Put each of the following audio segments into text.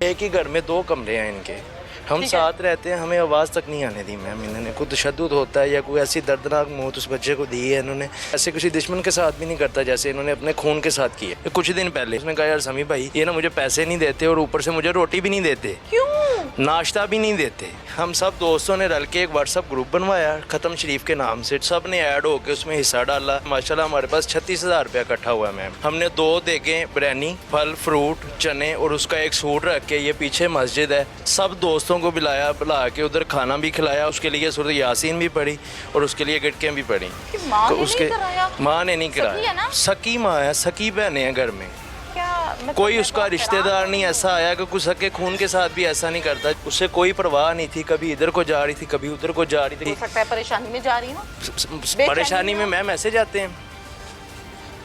एक ही घर में 2 कमरे हैं इनके, हम साथ रहते हैं, हमें आवाज़ तक नहीं आने दी मैम। इन्होंने कोई तशद्दुद होता है या कोई ऐसी दर्दनाक मौत उस बच्चे को दी है इन्होंने, ऐसे किसी दुश्मन के साथ भी नहीं करता जैसे इन्होंने अपने खून के साथ किया। कुछ दिन पहले उसने कहा यार समी भाई ये ना मुझे पैसे नहीं देते और ऊपर से मुझे रोटी भी नहीं देते, क्यों? नाश्ता भी नहीं देते। हम सब दोस्तों ने रल के एक व्हाट्सअप ग्रुप बनवाया ख़त्म शरीफ के नाम से, सब ने ऐड होकर उसमें हिस्सा डाला। माशाल्लाह हमारे पास 36,000 रुपया इकट्ठा हुआ मैम। हमने 2 देगें बिरयानी, फल फ्रूट चने और उसका एक सूट रख के, ये पीछे मस्जिद है, सब दोस्तों को बुला के उधर खाना भी खिलाया, उसके लिए सूरत यासीन भी पढ़ी और उसके लिए गिटकें भी पढ़ी। माँ ने उसके नहीं कराया? माँ ने नहीं कराया, सकी माँ है, सकी बहनें हैं घर में। मतलब कोई उसका रिश्तेदार नहीं ऐसा आया कि कुछ सके खून के साथ भी ऐसा नहीं करता। उससे कोई परवाह नहीं थी, कभी इधर को जा रही थी कभी उधर को जा रही थी। हो सकता है परेशानी में जा रही हूँ। परेशानी में मैम ऐसे जाते हैं,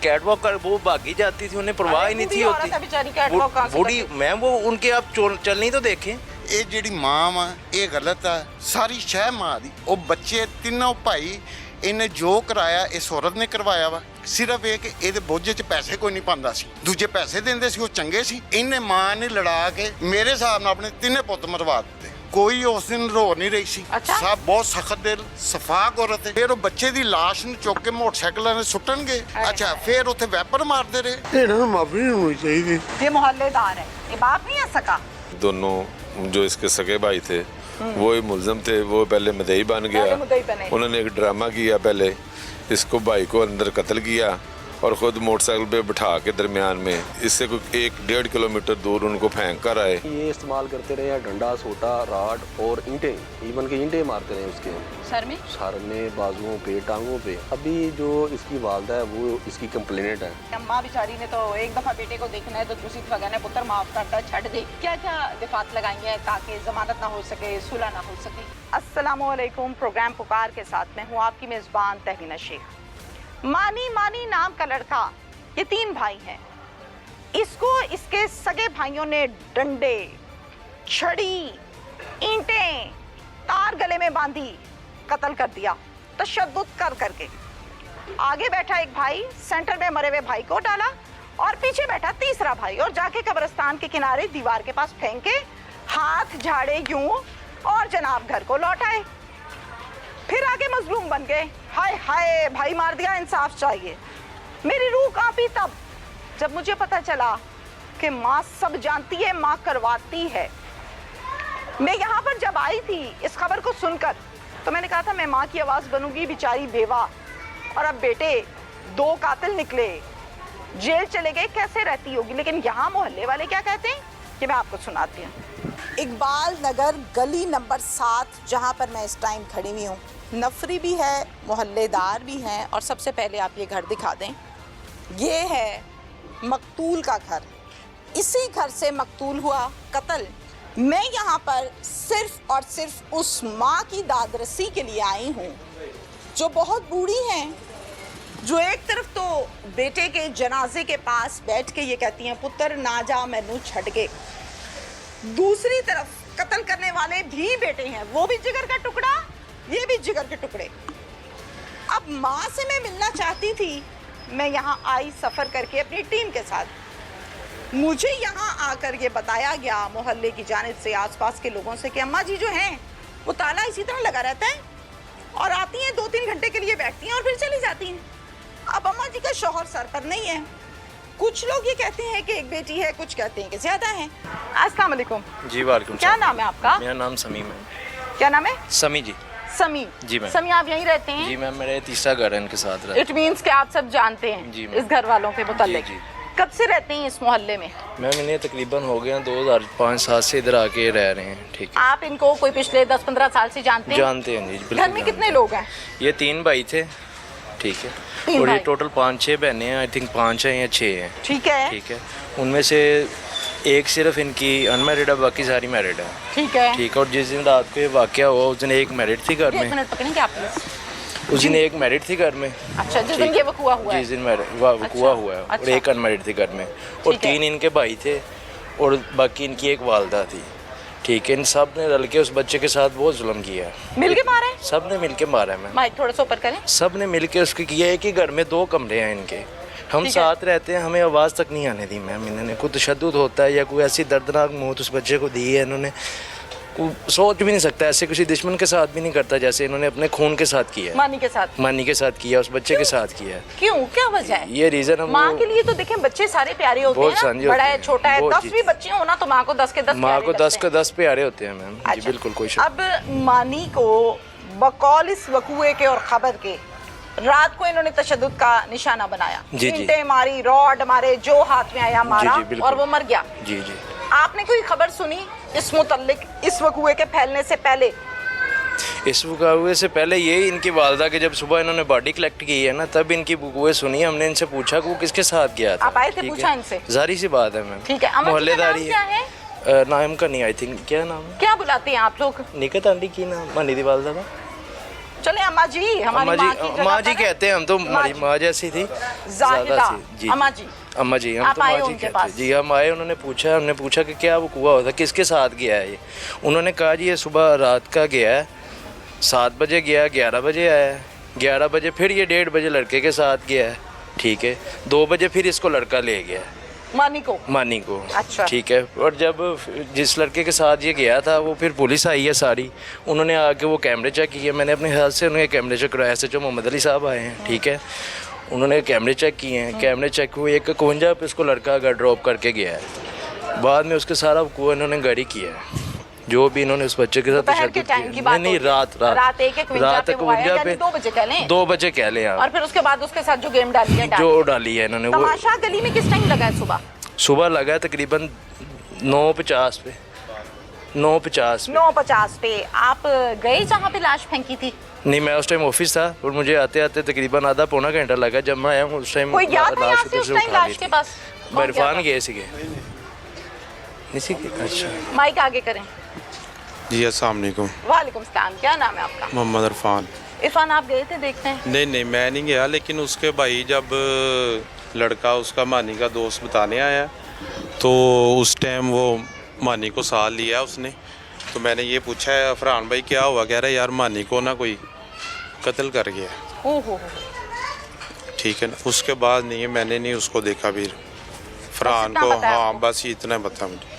कैटवॉक कर वो भागी जाती थी, उन्हें परवाह ही नहीं थी होती। बूढ़ी मैम वो उनके आप चलनी तो देखें। ਇਹ ਜਿਹੜੀ ਮਾਂ ਵਾ ਇਹ ਗਲਤ ਆ, ਸਾਰੀ ਸ਼ਹਿ ਮਾਂ ਦੀ। ਉਹ ਬੱਚੇ ਤਿੰਨੋਂ ਭਾਈ ਇਹਨੇ ਜੋ ਕਰਾਇਆ ਇਸ ਔਰਤ ਨੇ ਕਰਵਾਇਆ ਵਾ। ਸਿਰਫ ਇਹ ਕਿ ਇਹਦੇ ਬੋਝੇ 'ਚ ਪੈਸੇ ਕੋਈ ਨਹੀਂ ਪਾਉਂਦਾ ਸੀ, ਦੂਜੇ ਪੈਸੇ ਦਿੰਦੇ ਸੀ ਉਹ ਚੰਗੇ ਸੀ। ਇਹਨੇ ਮਾਂ ਨੇ ਲੜਾ ਕੇ ਮੇਰੇ ਹਿਸਾਬ ਨਾਲ ਆਪਣੇ ਤਿੰਨੇ ਪੁੱਤ ਮਰਵਾ ਦਿੱਤੇ। ਕੋਈ ਉਸ ਦਿਨ ਰੋ ਨਹੀਂ ਰਹੀ ਸੀ, ਸਭ ਬਹੁਤ ਸਖਤ ਦਿਲ ਸਫਾਕ ਔਰਤ ਹੈ। ਫਿਰ ਉਹ ਬੱਚੇ ਦੀ ਲਾਸ਼ ਨੂੰ ਚੁੱਕ ਕੇ ਮੋਟਰਸਾਈਕਲਾਂ 'ਤੇ ਸੁੱਟਣਗੇ, ਅੱਛਾ ਫਿਰ ਉੱਥੇ ਵੈਪਨ ਮਾਰਦੇ ਰਹੇ। ਇਹਨਾਂ ਨੂੰ ਮਾਫੀ ਨਹੀਂ ਹੋਣੀ ਚਾਹੀਦੀ। ये मोहल्लेदार है, ये बाप नहीं आ सका। दोनों जो इसके सगे भाई थे वो ही मुलजम थे। वो पहले मदई बन गया, उन्होंने एक ड्रामा किया, पहले इसको भाई को अंदर कत्ल किया और ख़ुद मोटरसाइकिल पे बिठा के दरमियान में इससे कोई 1-1.5 किलोमीटर दूर उनको फेंक कर आए। ये इस्तेमाल करते रहे डंडा, सोटा, राड और ईंटें, इवन के ईंटें मारते रहे उसके सर में, बाजुओं पे, टांगों पे। अभी जो इसकी वालदा है वो इसकी कंप्लेनेंट है। माँ बेचारी ने तो एक दफा बेटे को देखना है तो दूसरी दफा कहना है पुत्र माफ करता छड़ दे। क्या क्या दिफात लगाएंगे ताकि जमानत ना हो सके, सुलह ना हो सके। अस्सलामुअलैकुम, प्रोग्राम पुकार के साथ मैं हूँ आपकी मेज़बान तहमीना शेख। मानी मानी नाम का लड़का, ये 3 भाई हैं। इसको इसके सगे भाइयों ने डंडे, छड़ी, ईंटें, तार गले में बांधी कत्ल कर दिया, तशद्दुद कर करके। आगे बैठा एक भाई सेंटर में मरे हुए भाई को डाला और पीछे बैठा तीसरा भाई और जाके कब्रिस्तान के किनारे दीवार के पास फेंके, हाथ झाड़े यूं और जनाब घर को लौट आए। फिर आगे मजलूम बन गए, हाय हाय भाई मार दिया, इंसाफ चाहिए। मेरी रूह कांपी तब जब मुझे पता चला कि माँ सब जानती है, माँ करवाती है। मैं यहाँ पर जब आई थी इस खबर को सुनकर तो मैंने कहा था मैं माँ की आवाज़ बनूंगी, बेचारी बेवा। और अब बेटे 2 कातिल निकले, जेल चले गए, कैसे रहती होगी। लेकिन यहाँ मोहल्ले वाले क्या कहते हैं कि मैं आपको सुनाती हूँ। इकबाल नगर गली नंबर 7 जहाँ पर मैं इस टाइम खड़ी हुई हूँ, नफरी भी है, मोहल्लेदार भी हैं। और सबसे पहले आप ये घर दिखा दें, ये है मकतूल का घर। इसी घर से मकतूल हुआ कत्ल। मैं यहाँ पर सिर्फ और सिर्फ उस माँ की दादरसी के लिए आई हूँ जो बहुत बूढ़ी हैं, जो एक तरफ तो बेटे के जनाजे के पास बैठ के ये कहती हैं पुत्र ना जा मैनू छड़ के, दूसरी तरफ कत्ल करने वाले भी बेटे हैं, वो भी जिगर का टुकड़ा, ये भी जिगर के टुकड़े। अब माँ से मैं मिलना चाहती थी, मैं यहाँ आई सफ़र करके अपनी टीम के साथ। मुझे यहाँ आकर ये बताया गया मोहल्ले की जानिब से, आसपास के लोगों से कि अम्मा जी जो हैं वो ताला इसी तरह लगा रहता है और आती हैं 2-3 घंटे के लिए बैठती हैं और फिर चली जाती हैं। अब अम्मा जी का शौहर सर पर नहीं है। कुछ लोग ये कहते हैं कि एक बेटी है, कुछ कहते हैं कि ज़्यादा है। अस्सलाम वालेकुम। जी वालेकुम। क्या नाम है आपका? मेरा नाम समीम है। क्या नाम है? समी जी। समी जी मैम। समी आप यहीं रहते हैं? जी मैम, मेरा 3रा घर है इनके साथ रहते। इट मीन्स कि आप सब जानते हैं जी इस घर वालों के मुताल्लिक। जी। कब से रहते हैं इस मोहल्ले में? मैम इन्हें तकरीबन हो गया 2005-7 से इधर आके रह रहे हैं। ठीक है। आप इनको कोई पिछले 10-15 साल से जानते हैं? जानते हैं जी। घर में कितने लोग हैं? ये 3 भाई थे, ठीक है, और ये टोटल 5-6 बहनें हैं। आई थिंक 5 हैं या 6 हैं। ठीक है। ठीक है, उनमें से एक सिर्फ इनकी अनमैरिड है, बाकी सारी मैरिड है। ठीक है। ठीक है। और जिस दिन रात को ये वाकया हुआ उस दिन एक मैरिड थी घर में। 1 मिनट पकड़ेंगे आप प्लीज। उस दिन एक मैरिड थी घर में। अच्छा, जिस दिन ये वकूआ हुआ है? जिस दिन वकूआ हुआ है। और एक अनमैरिड थी घर में और 3 इनके भाई थे और बाकी इनकी एक वालदा थी। ठीक है, इन सब ने रल के उस बच्चे के साथ बहुत जुल्म किया है। मिल के मारा है? सब ने मिल के मारा है। माइक थोड़ा सा ऊपर करें। सब ने मिल के उसके किया। एक ही घर में 2 कमरे हैं इनके, हम ठीक है। साथ रहते हैं, हमें आवाज़ तक नहीं आने दी मैम इन्होंने। कोई तशद्दुद होता है या कोई ऐसी दर्दनाक मौत उस बच्चे को दी है इन्होंने, सोच भी नहीं सकता, ऐसे किसी दुश्मन के साथ भी नहीं करता जैसे इन्होंने अपने खून के साथ किया है। मानी के साथ मानी के साथ किया, उस बच्चे के साथ किया है। क्यों, क्या वजह है? ये रीज़न हम माँ के लिए तो देखें बच्चे सारे प्यारे होते बहुत हैं समझे ना, बड़ा होते है हैं, छोटा है, बहुत 10 जी। भी बच्चे हो ना तो माँ को 10 के 10 माँ को 10 के के 10 प्यारे होते हैं मैम। जी बिल्कुल, कोई शक अब मानी को बकौल इस वकूए के और खबर के रात को इन्होंने तशद्दुद का निशाना बनाया, जी, जी। ईंटें मारी, रॉड मारे, जो हाथ में आया मारा, जी, बिल्कुल। और वो मर गया। जी जी। आपने कोई खबर सुनी इस मुतल्लिक, इस वकूए के फैलने से पहले? इस वकूए से पहले ये इनकी वालदा के जब सुबह इन्होंने बॉडी कलेक्ट की है ना, तब इनकी वकूए सुनी। हमने इनसे पूछा कि वो किसके साथ गया था। आप आए थे, ठीक पूछा है? इनसे? जारी सी बात है मैम। ठीक है। अमन जी का मोहल्लेदारी नाम क्या है? नाम का नहीं, आई थिंक क्या नाम है, क्या बुलाते हैं आप लोग? निकत आंटी की नाम, मानी दी वालदा का। चले अम्मा जी, हमारी अम्मा माँ की जी, जगह माँ जी पर है। कहते हैं हम तो, हमारी माँ जैसी थी जाहिदा, जी। अम्मा जी। अम्मा जी, हम आप तो आए माँ जी उनके कहते पास? हैं। जी हम आए, उन्होंने पूछा, हमने पूछा कि क्या वो कुआ होता, किसके साथ गया है ये। उन्होंने कहा जी ये सुबह रात का गया है, 7 बजे गया, 11 बजे आया है, 11 बजे फिर ये 1:30 बजे लड़के के साथ गया है, ठीक है, 2 बजे फिर इसको लड़का ले गया मानी को। मानी को। अच्छा। ठीक है। और जब जिस लड़के के साथ ये गया था वो फिर पुलिस आई है सारी, उन्होंने आके वो कैमरे चेक किए। मैंने अपने ख्याल से उन्हें कैमरे चेक कराया, SHO मोहम्मद अली साहब आए हैं, ठीक है, उन्होंने कैमरे चेक किए हैं। कैमरे चेक हुए, 51 पे इसको लड़का अगर ड्रॉप करके गया है, बाद में उसके सारा वकूआ इन्होंने गाड़ी किया है, जो भी इन्होंने उस बच्चे के साथ दोपहर के तशद्दुद टाइम किया। की बात नहीं, होगी। रात रात 1:51 पे 2 बजे कह लें, 2 बजे कह लें आप। और फिर उसके बाद उसके साथ जो गेम डाली है, जो डाली है इन्होंने, वो तमाशा गली में किस टाइम लगा है? सुबह लगा है तकरीबन 9:50 पे। 9:50 पे। 9:50 पे आप गए जहाँ पे लाश फेंकी थी? नहीं, मैं उस टाइम ऑफिस था और मुझे आते आते तकरीबन आधा पौना घंटा लगा। जब मैं आया हूँ उस टाइम कोई गया था यहाँ से उस टाइम उठा लाश ली के थी। पास? कौन गया इरफान था? गए सीगे। अच्छा। माइक आगे करें। जी अस्सलाम वालेकुम। वालेकुम सलाम। क्या नाम है आपका? मोहम्मद इरफान। इरफान, आप गए थे देखते हैं? नहीं मैं नहीं गया, लेकिन उसके भाई जब लड़का उसका मानी का दोस्त बताने आया तो उस टाइम वो मानी को साथ लिया उसने। तो मैंने ये पूछा है अफरान भाई क्या हुआ, कह रहा है यार मानी को ना कोई कत्ल कर गया। ओहो, ठीक है ना, उसके बाद नहीं, मैंने नहीं उसको देखा भी फरहान इतना को। पता है हाँ आपको? बस इतना बता मुझे।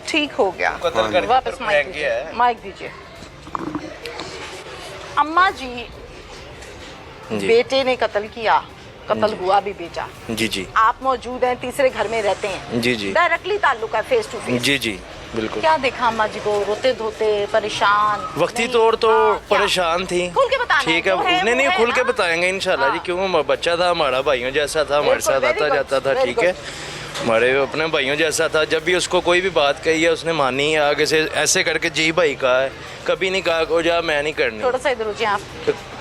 ठीक हो गया। कत्ल करके वापस फिर माइक फेंक गया दीजिए, है। माइक दीजिए। अम्मा जी, जी। बेटे ने कत्ल किया, कत्ल हुआ भी बेटा, जी जी आप मौजूद हैं, तीसरे घर में रहते हैं, जी जी डायरेक्टली ताल्लुक है, फेस टू फेस। जी जी बिल्कुल। क्या देखा अम्मा जी को रोते धोते, परेशान? वक्ती नहीं, तौर तो हाँ, क्या? परेशान थी। खुल के बताना ठीक है, है, जो है नहीं वो नहीं है खुल के ना? बताएंगे इंशाल्लाह जी। हाँ। क्यों, बच्चा था हमारा, भाइयों जैसा था, हमारे बिल्कुल, साथ very आता good, जाता था, very ठीक है, हमारे अपने भाइयों जैसा था। जब भी उसको कोई भी बात कही है उसने मानी है, आगे से ऐसे करके जी भाई कहा है, कभी नहीं कहा को जा मैं नहीं करनी, थोड़ा सा इधर हो जाए आप।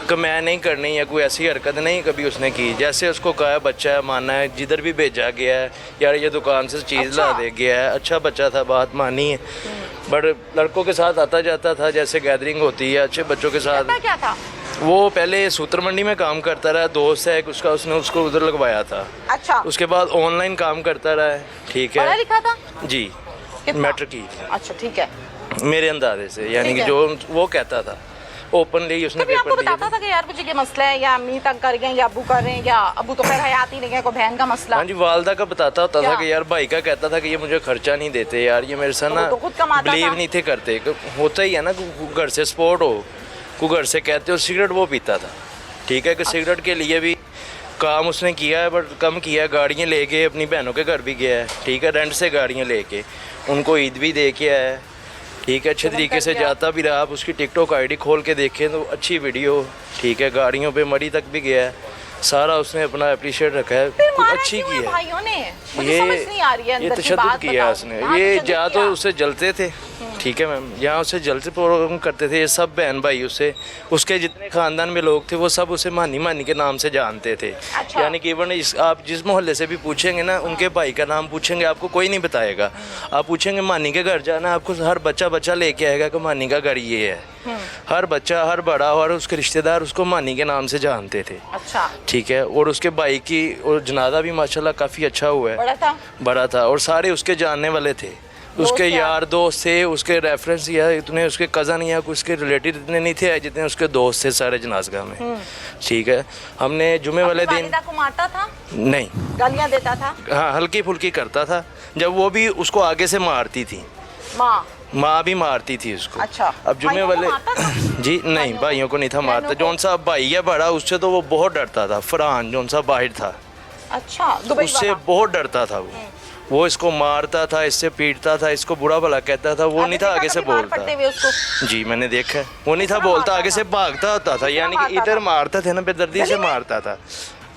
कि मैं नहीं करनी, या कोई ऐसी हरकत नहीं कभी उसने की। जैसे उसको कहा है बच्चा है, माना है, जिधर भी भेजा गया है, यार ये दुकान से चीज़ अच्छा। ला दे गया है, अच्छा बच्चा था, बात मानी है। बट लड़कों के साथ आता जाता था, जैसे गैदरिंग होती है अच्छे बच्चों के साथ। करता क्या था? वो पहले सूत्र मंडी में काम करता रहा, दोस्त है उसका, उसने उसको उधर लगवाया था। अच्छा, उसके बाद ऑनलाइन काम करता रहा है, ठीक पढ़ा है लिखा था? जी, कितना? मैट्रिक की अच्छा, ठीक है। मेरे अंदाजे से, यानी ठीक कि है। जो वो कहता था ओपनली उसने कभी आपको पेपर दिया बताता था। था कि यार मुझे ये मसला है, या अम्मी तंग कर गए, या अबू कर रहे हैं, या अबू तो खैर हयात ही नहीं है, कोई बहन का मसला? हाँ जी, वालदा का बताता होता था क्या? कि यार भाई का कहता था कि ये मुझे खर्चा नहीं देते यार, ये मेरे साथ तो ना वो तो खुद कमाता बिलीव था। नहीं थे करते। होता ही है ना, घर से सपोर्ट हो, को घर से कहते हो। सिगरेट वो पीता था, ठीक है, कि सिगरेट के लिए भी काम उसने किया है, बट कम किया है। गाड़ियाँ लेके अपनी बहनों के घर भी गया है, ठीक है, रेंट से गाड़ियाँ लेके उनको ईद भी दे के आया है, ठीक है, अच्छे तरीके से जाता भी रहा। आप उसकी टिकटॉक आईडी खोल के देखें तो अच्छी वीडियो, ठीक है, गाड़ियों पे मरी तक भी गया है, सारा उसने अपना अप्रिशिएट रखा है, फिर मारा अच्छी क्यों की है है। भाइयों ने? मुझे समझ नहीं आ रही है, ये अंदर की तशद्दुद बात किया बताओ। उसने। हाँ, ये तशद्दुद या तो किया। उससे जलते थे, ठीक है मैम, यहाँ उससे जलते प्रोग्राम करते थे ये सब बहन भाई। उससे उसके जितने खानदान में लोग थे वो सब उसे मानी मानी के नाम से जानते थे। अच्छा। यानी कि इवन आप जिस मोहल्ले से भी पूछेंगे ना, उनके भाई का नाम पूछेंगे, आपको कोई नहीं बताएगा। आप पूछेंगे मानी के घर जाना, आपको हर बच्चा लेके आएगा कि मानी का घर ये है। हर बच्चा, हर बड़ा और उसके रिश्तेदार उसको मानी के नाम से जानते थे, अच्छा, ठीक है। और उसके भाई की और जनाजा भी माशाल्लाह काफ़ी अच्छा हुआ है, बड़ा था? बड़ा था, और सारे उसके जानने वाले थे। उसके यार दोस्त थे, उसके रेफरेंस या इतने उसके कज़न या उसके रिलेटिव इतने नहीं थे जितने उसके दोस्त थे सारे जनाज़गाह में। ठीक है, हमने जुमे वाले दिन वालिदा को मारता था? नहीं, गालियाँ देता था? हाँ हल्की फुल्की करता था, जब वो भी उसको आगे से मारती थी, माँ भी मारती थी उसको। अच्छा, अब जुमे भाइयों को वाले मारता था? जी नहीं, भाइयों को नहीं था मारता। जौन सा भाई है बड़ा उससे तो वो बहुत डरता था, फरहान जौन सा बाहर था अच्छा, दुबई उससे वाला? बहुत डरता था वो इसको मारता था, इससे पीटता था, इसको बुरा भला कहता था। वो नहीं था आगे से बोलता। जी मैंने देखा है, वो नहीं था बोलता, आगे से भागता होता था, यानी कि इधर मारता था ना, बेदर्दी से मारता था।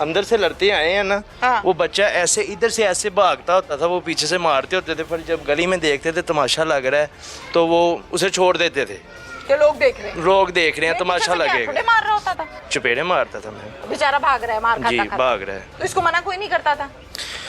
अंदर से लड़ते आए हैं ना, वो बच्चा ऐसे इधर से ऐसे भागता होता था, वो पीछे से मारते होते थे। फिर जब गली में देखते थे तमाशा लग रहा है तो वो उसे छोड़ देते थे कि लोग देख रहे हैं, लोग देख रहे हैं, तमाशा लगेगा। मार रहा होता था, चपेड़े मारता था मैं। बेचारा भाग रहा है, मार खाता जी भाग रहा है। तो इसको मना कोई नहीं करता था?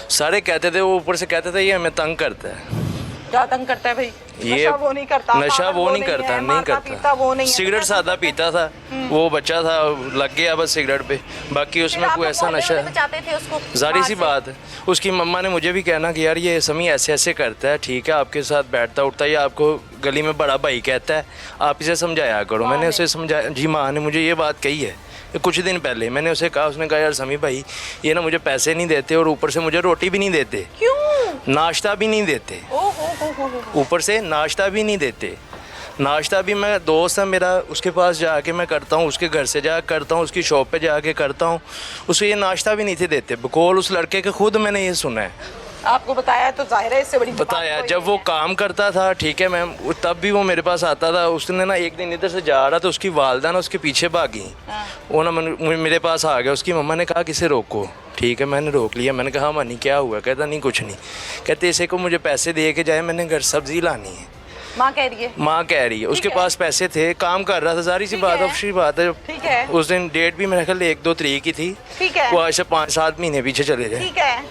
सारे कहते थे, वो ऊपर से कहते थे ये हमें तंग करता है। क्या तंग करता है भाई? ये नशा वो नहीं करता, नशा वो नहीं है, करता, नहीं मारता पीता वो नहीं करता। है। सिगरेट सादा पीता था, वो बच्चा था, लग गया बस सिगरेट पे, बाकी उसमें कोई ऐसा नशा। बचाते थे उसको? जारी सी बात है, उसकी मम्मा ने मुझे भी कहना कि यार ये समी ऐसे ऐसे करता है, ठीक है आपके साथ बैठता उठता है, या आपको गली में बड़ा भाई कहता है, आप इसे समझाया करो। मैंने उसे समझाया, जी माँ ने मुझे ये बात कही है कुछ दिन पहले। मैंने उसे कहा, उसने कहा यार समी भाई ये ना मुझे पैसे नहीं देते और ऊपर से मुझे रोटी भी नहीं देते। क्यों? नाश्ता भी नहीं देते, ऊपर से नाश्ता भी नहीं देते। नाश्ता भी मैं, दोस्त है मेरा, उसके पास जाके मैं करता हूँ, उसके घर से जा करता हूँ, उसकी शॉप पे जाके करता हूँ, उसे ये नाश्ता भी नहीं थे देते। बकौल उस लड़के के खुद मैंने ये सुना है। आपको बताया तो जाहिर है इससे बड़ी बताया, जब वो काम करता था, ठीक है मैम, तब भी वो मेरे पास आता था। उसने ना एक दिन इधर से जा रहा था, उसकी वालदा ना उसके पीछे भागी, वो ना मेरे पास आ गया। उसकी मम्मा ने कहा किसे रोको, ठीक है मैंने रोक लिया। मैंने कहा मानी क्या हुआ? कहता नहीं कुछ नहीं। कहते इसे को मुझे पैसे दे के जाए, मैंने घर सब्जी लानी है। माँ कह रही है? माँ कह रही है उसके पास पैसे थे, काम कर रहा था, सारी सी बात अच्छी बात है। ठीक है, उस दिन डेट भी मेरे ख्याल 1-2 तारीख की थी। ठीक है, वो आज से 5-7 महीने पीछे चले गए। ठीक है,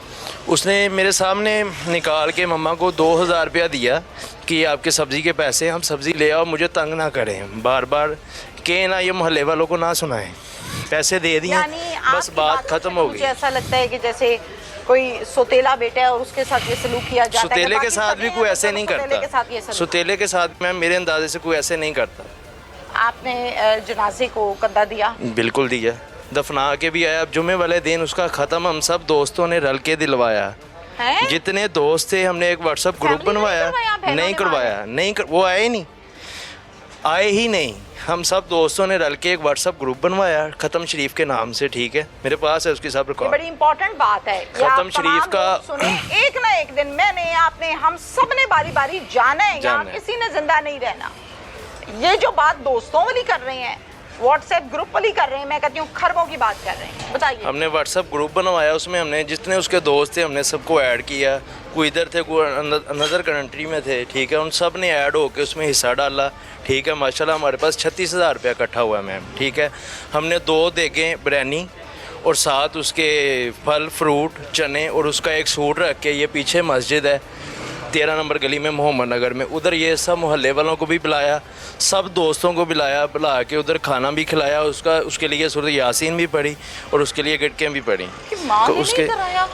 उसने मेरे सामने निकाल के मम्मा को 2000 रुपया दिया कि आपके सब्ज़ी के पैसे, हम सब्ज़ी ले आओ, मुझे तंग ना करें बार बार के ना, ये मोहल्ले वालों को ना सुनाएं। पैसे दे दिए, बस बात ख़त्म हो गई। मुझे ऐसा लगता है कि जैसे कोई सोतेला बेटा है और उसके साथ ये सलूक किया जाता है। सुतेले के साथ भी कोई ऐसे नहीं करता, सुतेले के साथ मैम मेरे अंदाजे से कोई ऐसे नहीं करता। आपने जनाजे को कंधा दिया? बिल्कुल दिया, दफना के भी आया। अब जुमे वाले दिन उसका ख़त्म हम सब दोस्तों ने रल के दिलवाया है? जितने दोस्त थे हमने एक व्हाट्सएप ग्रुप बनवाया। नहीं करवाया, नहीं वो आए ही नहीं, आए ही नहीं। हम सब दोस्तों ने रल के एक व्हाट्सएप ग्रुप बनवाया ख़त्म शरीफ के नाम से, ठीक है मेरे पास है उसकी सब रिकॉर्ड। बड़ी इंपॉर्टेंट बात है, ख़त्म शरीफ का सुने, एक ना एक दिन मैंने, आपने, हम सब ने बारी बारी जाना है, यहाँ किसी ने जिंदा नहीं रहना। ये जो बात दोस्तों वाली कर रहे हैं, व्हाट्सएप ग्रुप वाली कर रहे हैं, मैं कहती हूँ खरबों की बात कर रहे हैं। बताइए। हमने व्हाट्सएप ग्रुप बनवाया, उसमें हमने जितने उसके दोस्त थे हमने सबको ऐड किया। कोई इधर थे, कोई अनदर कंट्री में थे, ठीक है, उन सब ने ऐड होकर उसमें हिस्सा डाला। ठीक है, माशाल्लाह हमारे पास 36,000 रुपया इकट्ठा हुआ मैम। ठीक है, हमने 2 देगें बिरयानी और साथ उसके फल फ्रूट चने और उसका एक सूट रख के, ये पीछे मस्जिद है 13 नंबर गली में मोहम्मद नगर में, उधर ये सब मोहल्ले वालों को भी बुलाया, सब दोस्तों को बुला के उधर खाना भी खिलाया। उसके लिए सूरत यासीन भी पढ़ी और उसके लिए गिटकें भी पढ़ी। तो उसके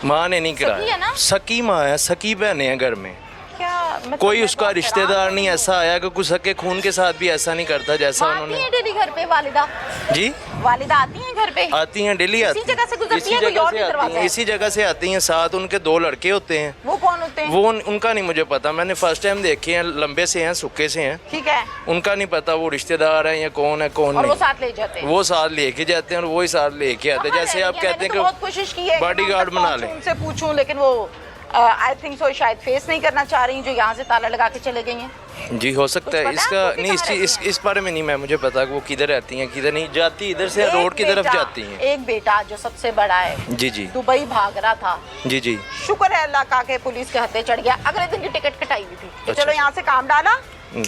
माँ ने नहीं कराया, सकी माँ है, सकी बहनें हैं घर में। मतलब कोई उसका रिश्तेदार नहीं ऐसा आया कि कुछ सके खून के साथ भी ऐसा नहीं करता जैसा उन्होंने। डेली घर पे वालिदा जी, वालिदा आती हैं घर पे? आती हैं, डेली आती हैं, इसी जगह से गुजरती हैं, इसी जगह से आती हैं। साथ उनके 2 लड़के होते हैं। वो कौन होते हैं? वो उनका नहीं मुझे पता, मैंने फर्स्ट टाइम देखे हैं, लंबे से हैं, सुक्के से हैं। ठीक है, उनका नहीं पता वो रिश्तेदार है या कौन है कौन नहीं। वो साथ ले जाते हैं, वो साथ लेके जाते हैं और वही साथ लेके आते हैं। जैसे आप कहते हैं कि बहुत कोशिश की है बॉडीगार्ड बना लें, उनसे पूछूं, लेकिन वो आई थिंक सो शायद फेस नहीं करना चाह रही, जो यहाँ से ताला लगा के चले गई हैं। जी हो सकता है, इसका नहीं, इस बारे में नहीं मैं, मुझे पता कि वो किधर रहती हैं किधर नहीं जाती, इधर से रोड की तरफ जाती हैं। एक बेटा जो सबसे बड़ा है, जी जी, दुबई भाग रहा था। जी जी, शुक्र है अल्लाह का के पुलिस के हत्थे चढ़ गया। अगले दिन की टिकट कटाई हुई थी, चलो यहाँ से काम डाला,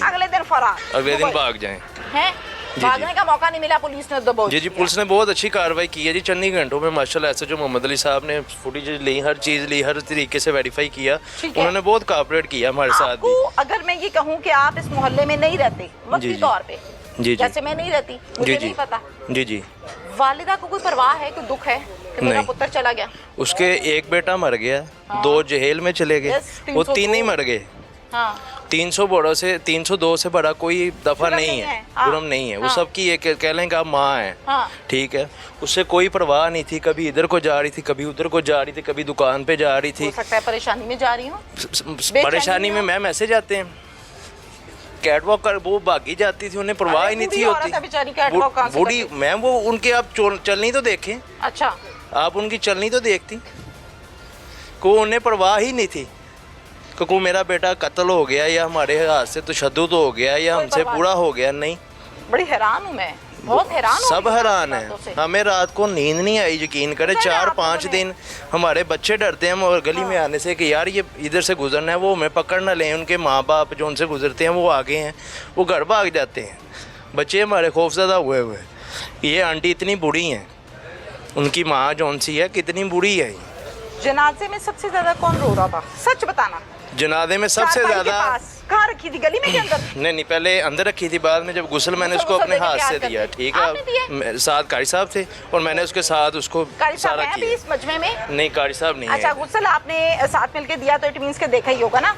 अगले दिन फरार, अगले दिन भाग जाए हैं। भागने का मौका नहीं मिला, पुलिस ने दबोच जी जी, पुलिस ने बहुत अच्छी कार्रवाई की है जी। चंद ही घंटों में माशाल्लाह ऐसे जो मोहम्मद अली साहब ने फुटेज ली, हर चीज़ ली, हर तरीके से वेरीफाई किया, उन्होंने बहुत कोऑपरेट किया हमारे साथ भी। अगर मैं ये कहूँ कि आप इस मोहल्ले में नहीं रहते वक्ती तौर पे, जी जैसे मैं नहीं रहती, मुझे नहीं पता, जी जी, वालिदा को कोई परवाह है, कोई दुख है कि मेरा पुत्र चला गया? उसके एक बेटा मर गया, 2 जेल में चले गए, वो 3 ही मर गए। हाँ 300 बड़ों से 302 से बड़ा कोई दफा जुर्म नहीं नहीं है, है, हाँ, जुर्म नहीं है। वो हाँ। सबकी एक कह लें कि आप माँ है, हाँ। ठीक है। उससे कोई परवाह नहीं थी, कभी इधर को जा रही थी, कभी उधर को जा रही थी, कभी दुकान पे जा रही हो थी। सकता है परेशानी में जा रही हूँ, परेशानी में मैम ऐसे जाते हैं, कैटवॉक कर वो भागी जाती थी, उन्हें परवाह ही नहीं थी औरत है बेचारी, catwalk कहाँ से बूढ़ी करती? मैम वो उनके आप चलनी तो देखें, अच्छा आप उनकी चलनी तो देखती, को उन्हें परवाह ही नहीं थी कि को मेरा बेटा कत्ल हो गया या हमारे हाथ से तशद्दुद हो गया या कोई हमसे परवाह बुरा हो गया। नहीं, बड़ी हैरान हूँ मैं, बहुत हैरान हूँ सब इन हैरान बातों से। है। हमें रात को नींद नहीं आई, यकीन करें। पता है 4-5 आप दिन हमारे बच्चे डरते हैं और गली में आने से कि यार ये इधर से गुजरना है, वो हमें पकड़ ना लें। उनके माँ बाप जो उनसे गुजरते हैं वो आगे हैं, वो घर भाग जाते हैं। बच्चे हमारे खौफजदा हुए हुए। ये आंटी इतनी बुरी हैं, उनकी माँ जौन सी है कितनी बुरी है। जनाजे में सबसे ज्यादा कौन रो रहा था, सच बताना। जनाजे में सबसे चारपाई के ज़्यादा पास कहाँ रखी थी, गली में के अंदर? नहीं, पहले अंदर रखी थी, बाद में जब गुस्ल मैंने गुस्ल उसको अपने देके हाथ तैयार से कर दिया, दी। ठीक आपने दिए? है। मेरे साथ कारी साहब थे और मैंने उसके साथ उसको कारी साहब सारा हैं अभी किया। इस मजमे में? नहीं, कारी साहब नहीं अच्छा, है। गुस्ल आपने साथ मिलके दिया तो इट मींस के देखा ही होगा ना।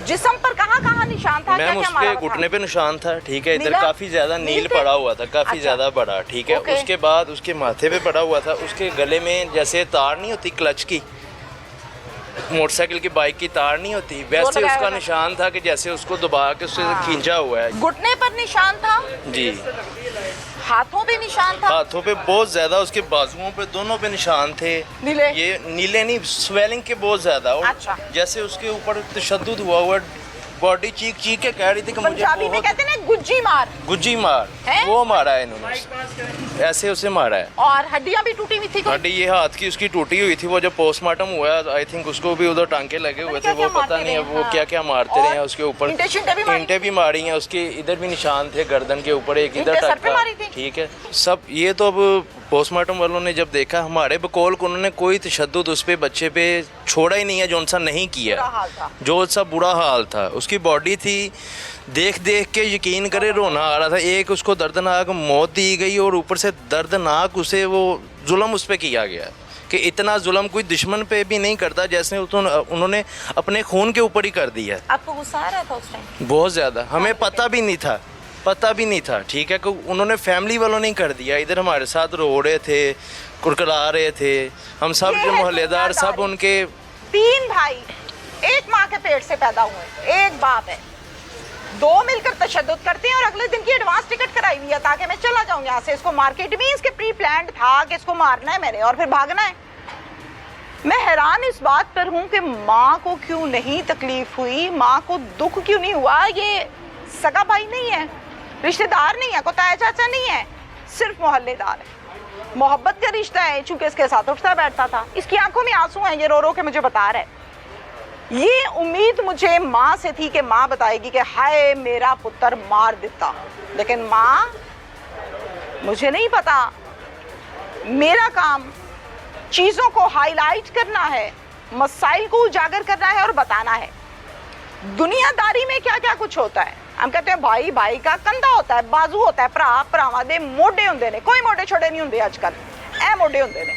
जिस्म पर कहाँ निशान था, क्या मैम क्या उसके मारा था? घुटने पे निशान था, ठीक है। इधर नीला? काफी ज्यादा नील नील थे? पड़ा हुआ था, काफी अच्छा। ज्यादा बड़ा, ठीक है। ओके। उसके बाद उसके माथे पे पड़ा हुआ था, उसके गले में जैसे तार नहीं होती क्लच की, मोटरसाइकिल की बाइक की तार नहीं होती, वैसे लगाया उसका हुआ था। निशान था कि जैसे उसको दबा के उससे खींचा हुआ है। घुटने पर निशान था, जी, हाथों पे निशान था। हाथों पे बहुत ज्यादा, उसके बाजुओं पे दोनों पे निशान थे। नीले? ये नीले नहीं, स्वेलिंग के बहुत ज्यादा। और अच्छा। जैसे उसके ऊपर तशद्दुद हुआ हुआ, बॉडी चीख चीख के कह रही थी कि मुझे पंजाबी में बहुत कहते हैं ना गुज्जी मार, गुज्जी मार, हैं? वो मारा है इन्होंने, ऐसे उसे मारा है। और हड्डियां भी टूटी हुई थी कोई? हड्डी ये हाथ की उसकी टूटी हुई थी। वो जब पोस्टमार्टम हुआ, आई थिंक उसको भी उधर टांके लगे हुए थे। क्या-क्या वो पता मारते नहीं है रहे, वो हाँ। क्या क्या मारते और रहे हैं उसके ऊपर। ईंटें-शींटें भी मारी ईंटें भी मारी हैं, उसके इधर भी निशान थे गर्दन के ऊपर, एक इधर ईंटें सर तक पे था, मारी थी? ठीक है। सब ये तो अब पोस्टमार्टम वालों ने जब देखा हमारे बकौल को, उन्होंने कोई तशद्दुद उस पे बच्चे पे छोड़ा ही नहीं है जो सा नहीं किया, बुरा हाल था। जो सा बुरा हाल था। उसकी बॉडी थी, देख देख के यकीन करे रोना आ रहा था। एक उसको दर्दनाक मौत दी गई और ऊपर से दर्दनाक उसे वो जुल्म उस पर किया गया कि इतना जुल्म कोई दुश्मन पे भी नहीं करता जैसे उन्होंने अपने खून के ऊपर ही कर दिया। आपको गुस्सा आ रहा था उस टाइम? बहुत ज़्यादा, हमें पता भी नहीं था, ठीक है। कि उन्होंने फैमिली वालों ने कर दिया। इधर हमारे साथ रो रहे थे, कुरकुरा रहे थे, हम सब ये जो है मोहल्लेदार सब दुनियादारी। उनके। 3 भाई एक माँ के पेट से पैदा हुए, एक बाप है, 2 मिलकर तशद्दुद करते हैं और अगले दिन की एडवांस टिकट कराई हुई है ताकि मैं चला जाऊं यहाँ से। इसको मार्केट में इसके प्री प्लान्ड था कि इसको मारना है मैंने और फिर भागना है। मैं हैरान इस बात पर हूँ कि माँ को क्यों नहीं तकलीफ हुई, माँ को दुख क्यों नहीं हुआ। ये सगा भाई नहीं है, रिश्तेदार नहीं है, कोई चाचा नहीं है, सिर्फ मोहल्लेदार है, मोहब्बत का रिश्ता है। चूंकि इसके साथ उठता बैठता था, इसकी आंखों में आंसू हैं, ये रो रो के मुझे बता रहा है। ये उम्मीद मुझे माँ से थी कि माँ बताएगी कि हाय मेरा पुत्र मार देता, लेकिन माँ, मुझे नहीं पता। मेरा काम चीज़ों को हाईलाइट करना है, मसाइल को उजागर करना है और बताना है। दुनियादारी में क्या क्या कुछ होता है। हम कहते हैं भाई भाई का कंधा होता है, बाजू होता है, भरा भरावां दे मोढे हुंदे ने। कोई मोढे छोड़े नहीं हुंदे अजकल, ऐ मोढे हुंदे ने।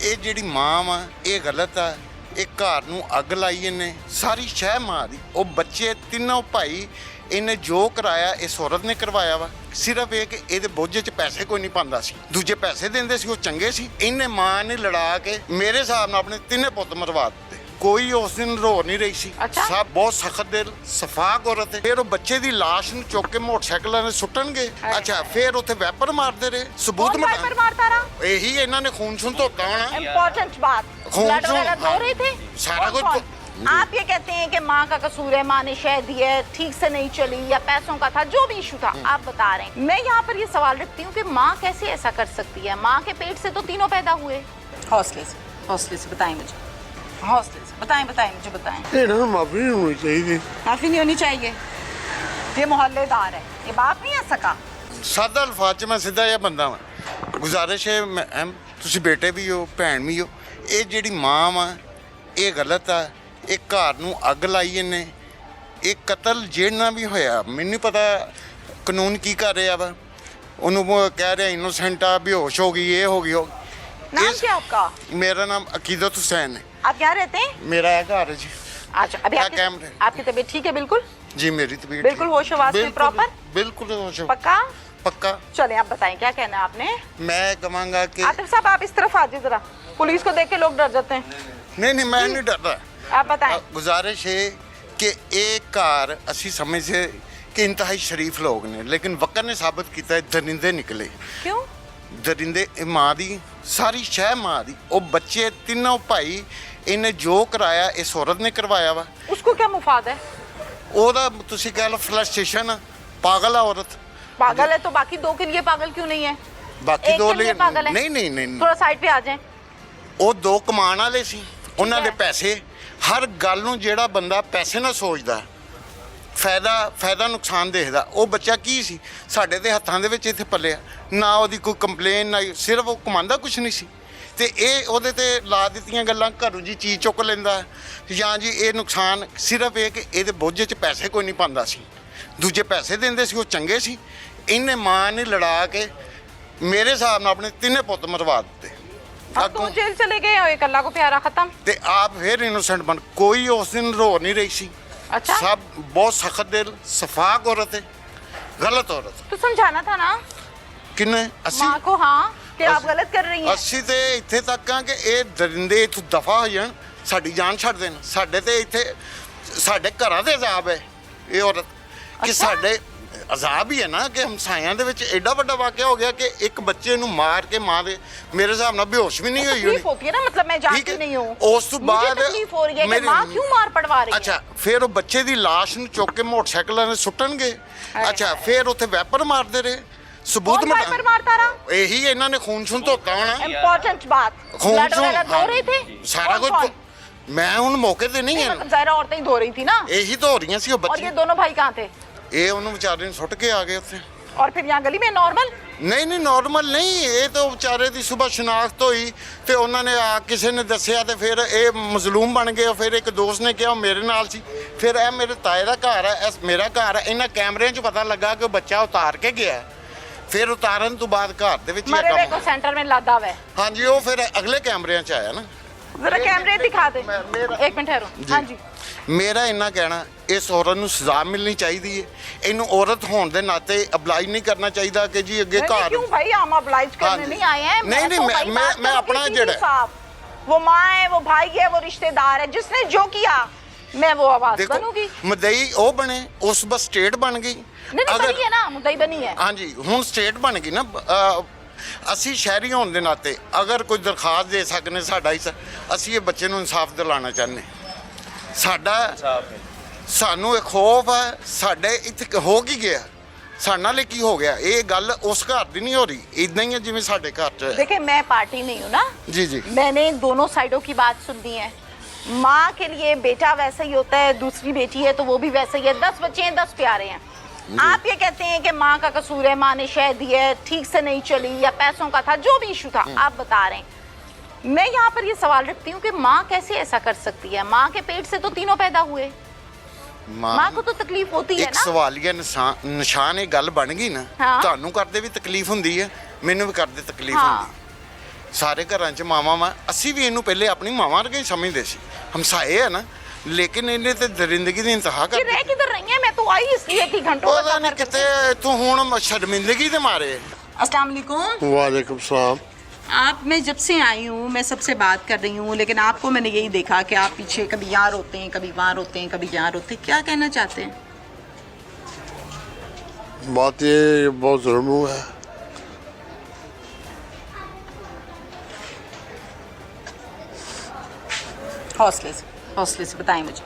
ਇਹ ਜਿਹੜੀ ਮਾਂ ਵਾ ਇਹ ਗਲਤ ਆ। ਇਹ ਘਰ ਨੂੰ ਅੱਗ ਲਾਈ ਇਹਨੇ, ਸਾਰੀ ਸ਼ਹਿ ਮਾਂ ਦੀ। ਉਹ ਬੱਚੇ ਤਿੰਨੋਂ ਭਾਈ, ਇਹਨੇ ਜੋ ਕਰਾਇਆ ਇਸ ਔਰਤ ਨੇ ਕਰਵਾਇਆ ਵਾ। ਸਿਰਫ ਇਹ ਕਿ ਇਹਦੇ ਬੋਝੇ 'ਚ ਪੈਸੇ ਕੋਈ ਨਹੀਂ ਪਾਉਂਦਾ ਸੀ, ਦੂਜੇ ਪੈਸੇ ਦਿੰਦੇ ਸੀ, ਉਹ ਚੰਗੇ ਸੀ। ਇਹਨੇ ਮਾਂ ਨੇ ਲੜਾ ਕੇ ਮੇਰੇ ਹਿਸਾਬ ਨਾਲ ਆਪਣੇ ਤਿੰਨੇ ਪੁੱਤ ਮਰਵਾ ਦਿੱਤੇ। ਕੋਈ ਉਸ ਦਿਨ ਰੋ ਨਹੀਂ ਰਹੀ ਸੀ। ਅੱਛਾ। ਸਭ ਬਹੁਤ ਸਖਤ ਦਿਲ, ਸਫਾਕ ਔਰਤ ਹੈ। ਫਿਰ ਉਹ ਬੱਚੇ ਦੀ ਲਾਸ਼ ਨੂੰ ਚੁੱਕ ਕੇ ਮੋਟਰਸਾਈਕਲਾਂ 'ਤੇ ਸੁੱਟਣਗੇ। ਅੱਛਾ, ਫਿਰ ਉੱਥੇ ਵੈਪਰ ਮਾਰਦੇ ਰਹੇ, ਸਬੂਤ कौन वाइपर मारता रहा? ਇਹੀ ਇਹਨਾਂ ਨੇ ਖੂਨ ਸੁਣ ਧੋਤਾ ਹੋਣਾ। इम्पोर्टेंट बात, खून ब्लड जो- वगैरह धो रहे थे? सारा कौन- कुछ कौन? आप ये कहते हैं कि माँ का कसूर है, माँ ने शह दी है, ठीक से नहीं चली या पैसों का था, जो भी इशू था आप बता रहे हैं। मैं यहाँ पर ये सवाल रखती हूँ कि माँ कैसे ऐसा कर सकती है? माँ के पेट से तो तीनों पैदा हुए। हौसले से बताएं मुझे, हौसले से बताएं मुझे बताएं। ਇਹਨਾਂ ਨੂੰ ਮਾਫੀ ਨਹੀਂ ਹੋਣੀ ਚਾਹੀਦੀ। माफी नहीं होनी चाहिए। ये मोहल्लेदार है, ये बाप नहीं आ सका। ਸਾਦਾ ਅਲਫਾਜ਼ 'ਚ ਮੈਂ ਸਿੱਧਾ ਜਿਹਾ ਬੰਦਾ ਵਾਂ। ਗੁਜ਼ਾਰਿਸ਼ ਹੈ ਮੈਮ, ਤੁਸੀਂ ਬੇਟੇ ਵੀ ਹੋ, ਭੈਣ ਵੀ ਹੋ। ਇਹ ਜਿਹੜੀ ਮਾਂ ਵਾ ਇਹ ਗਲਤ ਆ। ਇਹ ਘਰ ਨੂੰ ਅੱਗ ਲਾਈ ਇਹਨੇ। ਇਹ ਕਤਲ ਜਿਹੜਾ ਵੀ ਹੋਇਆ, ਮੈਨੂੰ ਨਹੀਂ ਪਤਾ ਕਾਨੂੰਨ ਕੀ ਕਰ ਰਿਹਾ ਵਾ। ਉਹਨੂੰ ਉਹ ਕਹਿ ਰਿਹਾ ਇਨੋਸੈਂਟ ਆ, ਬੇਹੋਸ਼ ਹੋ ਗਈ, ਇਹ ਹੋ ਗਈ। नाम क्या आपका? मेरा नाम अकीदत हुसैन है। आप क्या रहते हैं? मेरा है घर है जी। अच्छा, अभी क्या आपकी कैमरे? आपकी तबीयत ठीक है? बिल्कुल जी मेरी तबीयत बिल्कुल ठीक। होश-ओ-वास में बिल्कुल, प्रॉपर? बिल्कुल होश पक्का? पक्का। चले आप बताएं क्या कहना है आपने? मैं कहूँगा कि आतिफ साहब आप इस तरफ आ जाइए जरा, पुलिस को देख के लोग डर जाते हैं। नहीं मैं नहीं डरता। आप बताएं। गुजारिश है कि एक घर असी समझे कि इंतहाई शरीफ लोग ने, लेकिन वक्त ने साबित किया दरिंदे निकले। क्यों? दरिंदे माँ दी सारी शह माँ दी, वो बच्चे तीनों भाई इन्हें जो कराया इस औरत ने करवाया वा। उसको क्या मुफाद है? ਉਹਦਾ ਤੁਸੀਂ ਕਹਿ ਲਓ ਫਲਸਟ੍ਰੇਸ਼ਨ ਪਾਗਲ ਆ औरत। पागल है तो बाकी दो के लिए पागल क्यों नहीं है? ਬਾਕੀ एक ਦੋ के लिए ਲਈ पागल है। ਨਹੀਂ थोड़ा साइड पे आ जाएं। ਉਹ ਦੋ ਕਮਾਉਣ ਵਾਲੇ ਸੀ, ਉਹਨਾਂ ਦੇ ਹੈ। ਪੈਸੇ ਹਰ ਗੱਲ ਨੂੰ ਜਿਹੜਾ ਬੰਦਾ ਪੈਸੇ ਨਾਲ ਸੋਚਦਾ ਫਾਇਦਾ ਨੁਕਸਾਨ ਦੇਖਦਾ, ਉਹ ਬੱਚਾ ਕੀ ਸੀ ਸਾਡੇ ਦੇ ਹੱਥਾਂ ਦੇ ਵਿੱਚ ਇੱਥੇ ਪਲਿਆ ਨਾ, ਉਹਦੀ ਕੋਈ ਕੰਪਲੇਨ ਨਾ, ਸਿਰਫ ਉਹ ਕਮਾਉਂਦਾ ਕੁਛ ਨਹੀਂ ਸੀ ਤੇ ਇਹ ਉਹਦੇ ਤੇ ਲਾ ਦਿੱਤੀਆਂ ਗੱਲਾਂ, ਘਰੋਂ ਜੀ ਚੀਜ਼ ਚੁੱਕ ਲੈਂਦਾ ਜਾਂ ਜੀ ਇਹ ਨੁਕਸਾਨ ਸਿਰਫ ਇਹ ਕਿ ਇਹਦੇ ਬੋਝੇ 'ਚ ਪੈਸੇ ਕੋਈ ਨਹੀਂ ਪਾਉਂਦਾ ਸੀ, ਦੂਜੇ ਪੈਸੇ ਦਿੰਦੇ ਸੀ ਉਹ ਚੰਗੇ ਸੀ। ਇਹਨੇ ਮਾਂ ਨੇ ਲੜਾ ਕੇ ਮੇਰੇ ਹਿਸਾਬ ਨਾਲ ਆਪਣੇ ਤਿੰਨੇ ਪੁੱਤ ਮਰਵਾ ਦਿੱਤੇ। अब तो जेल चले गए और एक अल्लाह को प्यारा खत्म। ਤੇ ਆਪ ਫਿਰ ਇਨੋਸੈਂਟ ਬਣ, ਕੋਈ ਉਸ ਦਿਨ ਰੋ ਨਹੀਂ ਰਹੀ ਸੀ। अच्छा सब बहुत सख्त दिल सफाक औरत है, गलत औरत तो समझाना था ना किन्ने अस्सी माँ को, हाँ कि आप गलत कर रही हैं। अस्सी ਤੇ ਇੱਥੇ ਤੱਕ ਆ ਕਿ ਇਹ ਦਰਿੰਦੇ ਇੱਥੋਂ ਦਫਾ ਹੋ ਜਾਣ, ਸਾਡੀ ਜਾਨ ਛੱਡ ਦੇਣ। ਸਾਡੇ ਤੇ ਇੱਥੇ ਸਾਡੇ ਘਰਾਂ ਦੇ ਅਜ਼ਾਬ ਹੈ ਇਹ ਔਰਤ ਕਿ ਅੱਛਾ। ਸਾਡੇ ਅਜ਼ਾਬ ਹੀ ਹੈ ਨਾ ਕਿ ਹਮਸਾਇਆਂ ਦੇ ਵਿੱਚ ਐਡਾ ਵੱਡਾ ਵਾਕਿਆ ਹੋ ਗਿਆ ਕਿ ਇੱਕ ਬੱਚੇ ਨੂੰ ਮਾਰ ਕੇ ਮਾਂ ਦੇ ਮੇਰੇ ਹਿਸਾਬ ਨਾਲ ਬੇਹੋਸ਼ ਵੀ ਨਹੀਂ ਹੋਈ तकलीफ होती है ना, मतलब मैं ठीक जानती है। नहीं हूँ, उस तो मुझे बाद तकलीफ हो रही है कि मेरी- माँ क्यों मार पड़वा रही है। ਅੱਛਾ ਫਿਰ ਉਹ ਬੱਚੇ ਦੀ ਲਾਸ਼ ਨੂੰ ਚੁੱਕ ਕੇ ਮੋਟਰਸਾਈਕਲਾਂ ਨੇ ਸੁੱਟਣਗੇ। ਅੱਛਾ ਫਿਰ ਉੱਥੇ ਵੈਪਰ ਮਾਰਦੇ ਰਹੇ, ਸਬੂਤ कौन वाइपर मारता रहा? ਇਹੀ ਇਹਨਾਂ ਨੇ ਖੂਨ ਛੁਨ ਧੋਤਾ ਹੋਣਾ। इम्पोर्टेंट बात, खून ब्लड छून, वगैरह धो हाँ। रहे थे? सारा कौन- कुछ कौन? ਮੈਂ ਹੁਣ ਮੌਕੇ ਤੇ ਨਹੀਂ ਹੈ, मतलब ज़ाहिर औरतें ही धो रही थी ना। ਇਹੀ ਧੋ ਰਹੀਆਂ ਸੀ ਉਹ और ਬੱਚੇ। ये दोनों भाई कहाँ थे? ਇਹ ਉਹਨੂੰ ਵਿਚਾਰੇ ਨੂੰ ਸੁੱਟ ਕੇ ਆ ਗਏ ਉੱਥੇ। और फिर यहाँ गली में नॉर्मल? ਨਹੀਂ ਨਾਰਮਲ ਨਹੀਂ, ਇਹ ਤਾਂ ਵਿਚਾਰੇ ਦੀ ਸਵੇਰ ਸ਼ਨਾਖਤ ਹੋਈ ਤੇ ਉਹਨਾਂ ਨੇ ਆ ਕਿਸੇ ਨੇ ਦੱਸਿਆ ਤੇ ਫਿਰ ਇਹ ਮਜ਼ਲੂਮ ਬਣ ਗਏ। ਫਿਰ ਇੱਕ ਦੋਸਤ ਨੇ ਕਿਹਾ ਉਹ ਮੇਰੇ ਨਾਲ ਸੀ, ਫਿਰ ਇਹ ਮੇਰੇ ਤਾਏ ਦਾ ਘਰ ਹੈ, ਇਹ ਮੇਰਾ ਘਰ ਹੈ। ਇਹਨਾਂ ਕੈਮਰਿਆਂ 'ਚ ਪਤਾ ਲੱਗਾ ਕਿ ਉਹ ਬੱਚਾ ਉਤਾਰ ਕੇ ਗਿਆ। ਫਿਰ ਉਤਾਰਨ ਤੋਂ ਬਾਅਦ ਘਰ ਦੇ ਵਿੱਚ ਇਹ मरे हुए ਕੰਮ को सेंटर में लादा हुआ है। ਹਾਂਜੀ ਉਹ ਫਿਰ ਅਗਲੇ ਕੈਮਰਿਆਂ 'ਚ ਆਇਆ ਨਾ। जरा कैमरे दिखा दे। मेरा- एक मिनट ठहरो। हाँ जी। ਮੇਰਾ ਇੰਨਾ ਕਹਿਣਾ ਇਸ ਔਰਤ ਨੂੰ ਸਜ਼ਾ ਮਿਲਣੀ ਚਾਹੀਦੀ ਹੈ। ਇਹਨੂੰ ਔਰਤ ਹੋਣ ਦੇ ਨਾਤੇ ਅਬਲਾਈਜ ਨਹੀਂ ਕਰਨਾ ਚਾਹੀਦਾ ਕਿ ਜੀ ਅੱਗੇ नहीं, ਘਰ क्यों भाई, हम oblige करने हाँ जी। नहीं आए हैं। नहीं, नहीं, तो मैं- भाई मैं- बात मैं करो अपना किसी जड़ है। इंसाफ। वो माँ है, वो भाई है, वो रिश्तेदार है, जिसने जो किया मैं वो आवाज ਦੇਖੋ बनूंगी। ਮਦਈ ਉਹ ਬਣੇ, ਉਸ ਬਸ ਸਟੇਟ ਬਣ ਗਈ। नहीं नहीं बनी है ना, मुद्दई बनी है। ਹਾਂਜੀ ਹੁਣ ਸਟੇਟ ਬਣ ਗਈ ਨਾ। ਅਸੀਂ ਸ਼ਹਿਰੀ ਹੋਣ ਦੇ ਨਾਤੇ ਅਗਰ ਕੋਈ ਦਰਖਾਸਤ ਦੇ ਸਕਨੇ ਸਾਡਾ ਹੀ ਅਸੀਂ ਇਹ ਬੱਚੇ ਨੂੰ ਇਨਸਾਫ ਦਿਲਾਉਣਾ ਚਾਹੁੰਦੇ। ਸਾਡਾ ਸਾਨੂੰ ਇੱਕ ਖੌਫ ਹੈ, ਸਾਡੇ ਇੱਥੇ ਹੋ ਕੀ ਗਿਆ, ਸਾਡੇ ਨਾਲ ਕੀ ਹੋ ਗਿਆ। ਇਹ ਗੱਲ ਉਸ ਘਰ ਦੀ ਨਹੀਂ ਹੋ ਰਹੀ, ਇਦਾਂ ਹੀ ਹੈ ਜਿਵੇਂ ਸਾਡੇ ਘਰ 'ਚ ਹੈ। देखिए मैं पार्टी नहीं हूँ ना, जी जी मैंने दोनों साइडों की बात सुन ली है। माँ के लिए बेटा वैसा ही होता है, दूसरी बेटी है तो वो भी वैसा ही है। 10 बच्चे हैं, 10 प्यारे हैं। आप ये कहते हैं कि माँ का कसूर है, माँ ने शह दी है, ठीक से नहीं चली या पैसों का था, जो भी इशू था आप बता रहे हैं। मैं यहाँ पर ये सवाल रखती हूँ कि माँ कैसे ऐसा कर सकती है? माँ के पेट से तो तीनों पैदा हुए, माँ को तो तकलीफ होती है ਇੱਕ ना। ਸਵਾਲੀਆ ਨਿਸ਼ਾਨ ਇਹ ਗੱਲ ਬਣ ਗਈ ਨਾ। ਹਾਂ। ਤੁਹਾਨੂੰ ਕਰਦੇ ਵੀ ਤਕਲੀਫ ਹੁੰਦੀ ਹੈ, ਮੈਨੂੰ ਵੀ ਕਰਦੇ ਤਕਲੀਫ ਹਾਂ। ਹੁੰਦੀ। ਸਾਰੇ ਘਰਾਂ 'ਚ ਮਾਵਾਂ ਵਾ, ਅਸੀਂ ਵੀ ਇਹਨੂੰ ਪਹਿਲੇ ਆਪਣੀ ਮਾਵਾਂ ਵਰਗੇ ਹੀ ਸਮਝਦੇ ਸੀ, ਹਮਸਾਏ ਹੈ ਨਾ, ਲੇਕਿਨ ਇਹਨੇ ਤੇ ਦਰਿੰਦਗੀ ਦੀ ਇੰਤਹਾ ਕਰ ये रह किधर रही है? मैं तो आई इसलिए कि घंटों का ਉਹਦਾ काम ਨਹੀਂ करके। ਕਿਤੇ ਤੂੰ ਹੁਣ ਸ਼ਰਮਿੰਦਗੀ ਦੇ ਮਾਰੇ। अस्सलाम वालेकुम। वालेकुम सलाम। आप, मैं जब से आई हूँ मैं सबसे बात कर रही हूँ, लेकिन आपको मैंने यही देखा कि आप पीछे कभी यहाँ रोते हैं, कभी वहाँ रोते हैं, कभी यहाँ रोते हैं। क्या कहना चाहते हैं? बात ये बहुत जुल्म हुआ है। हौसले से बताएं मुझे,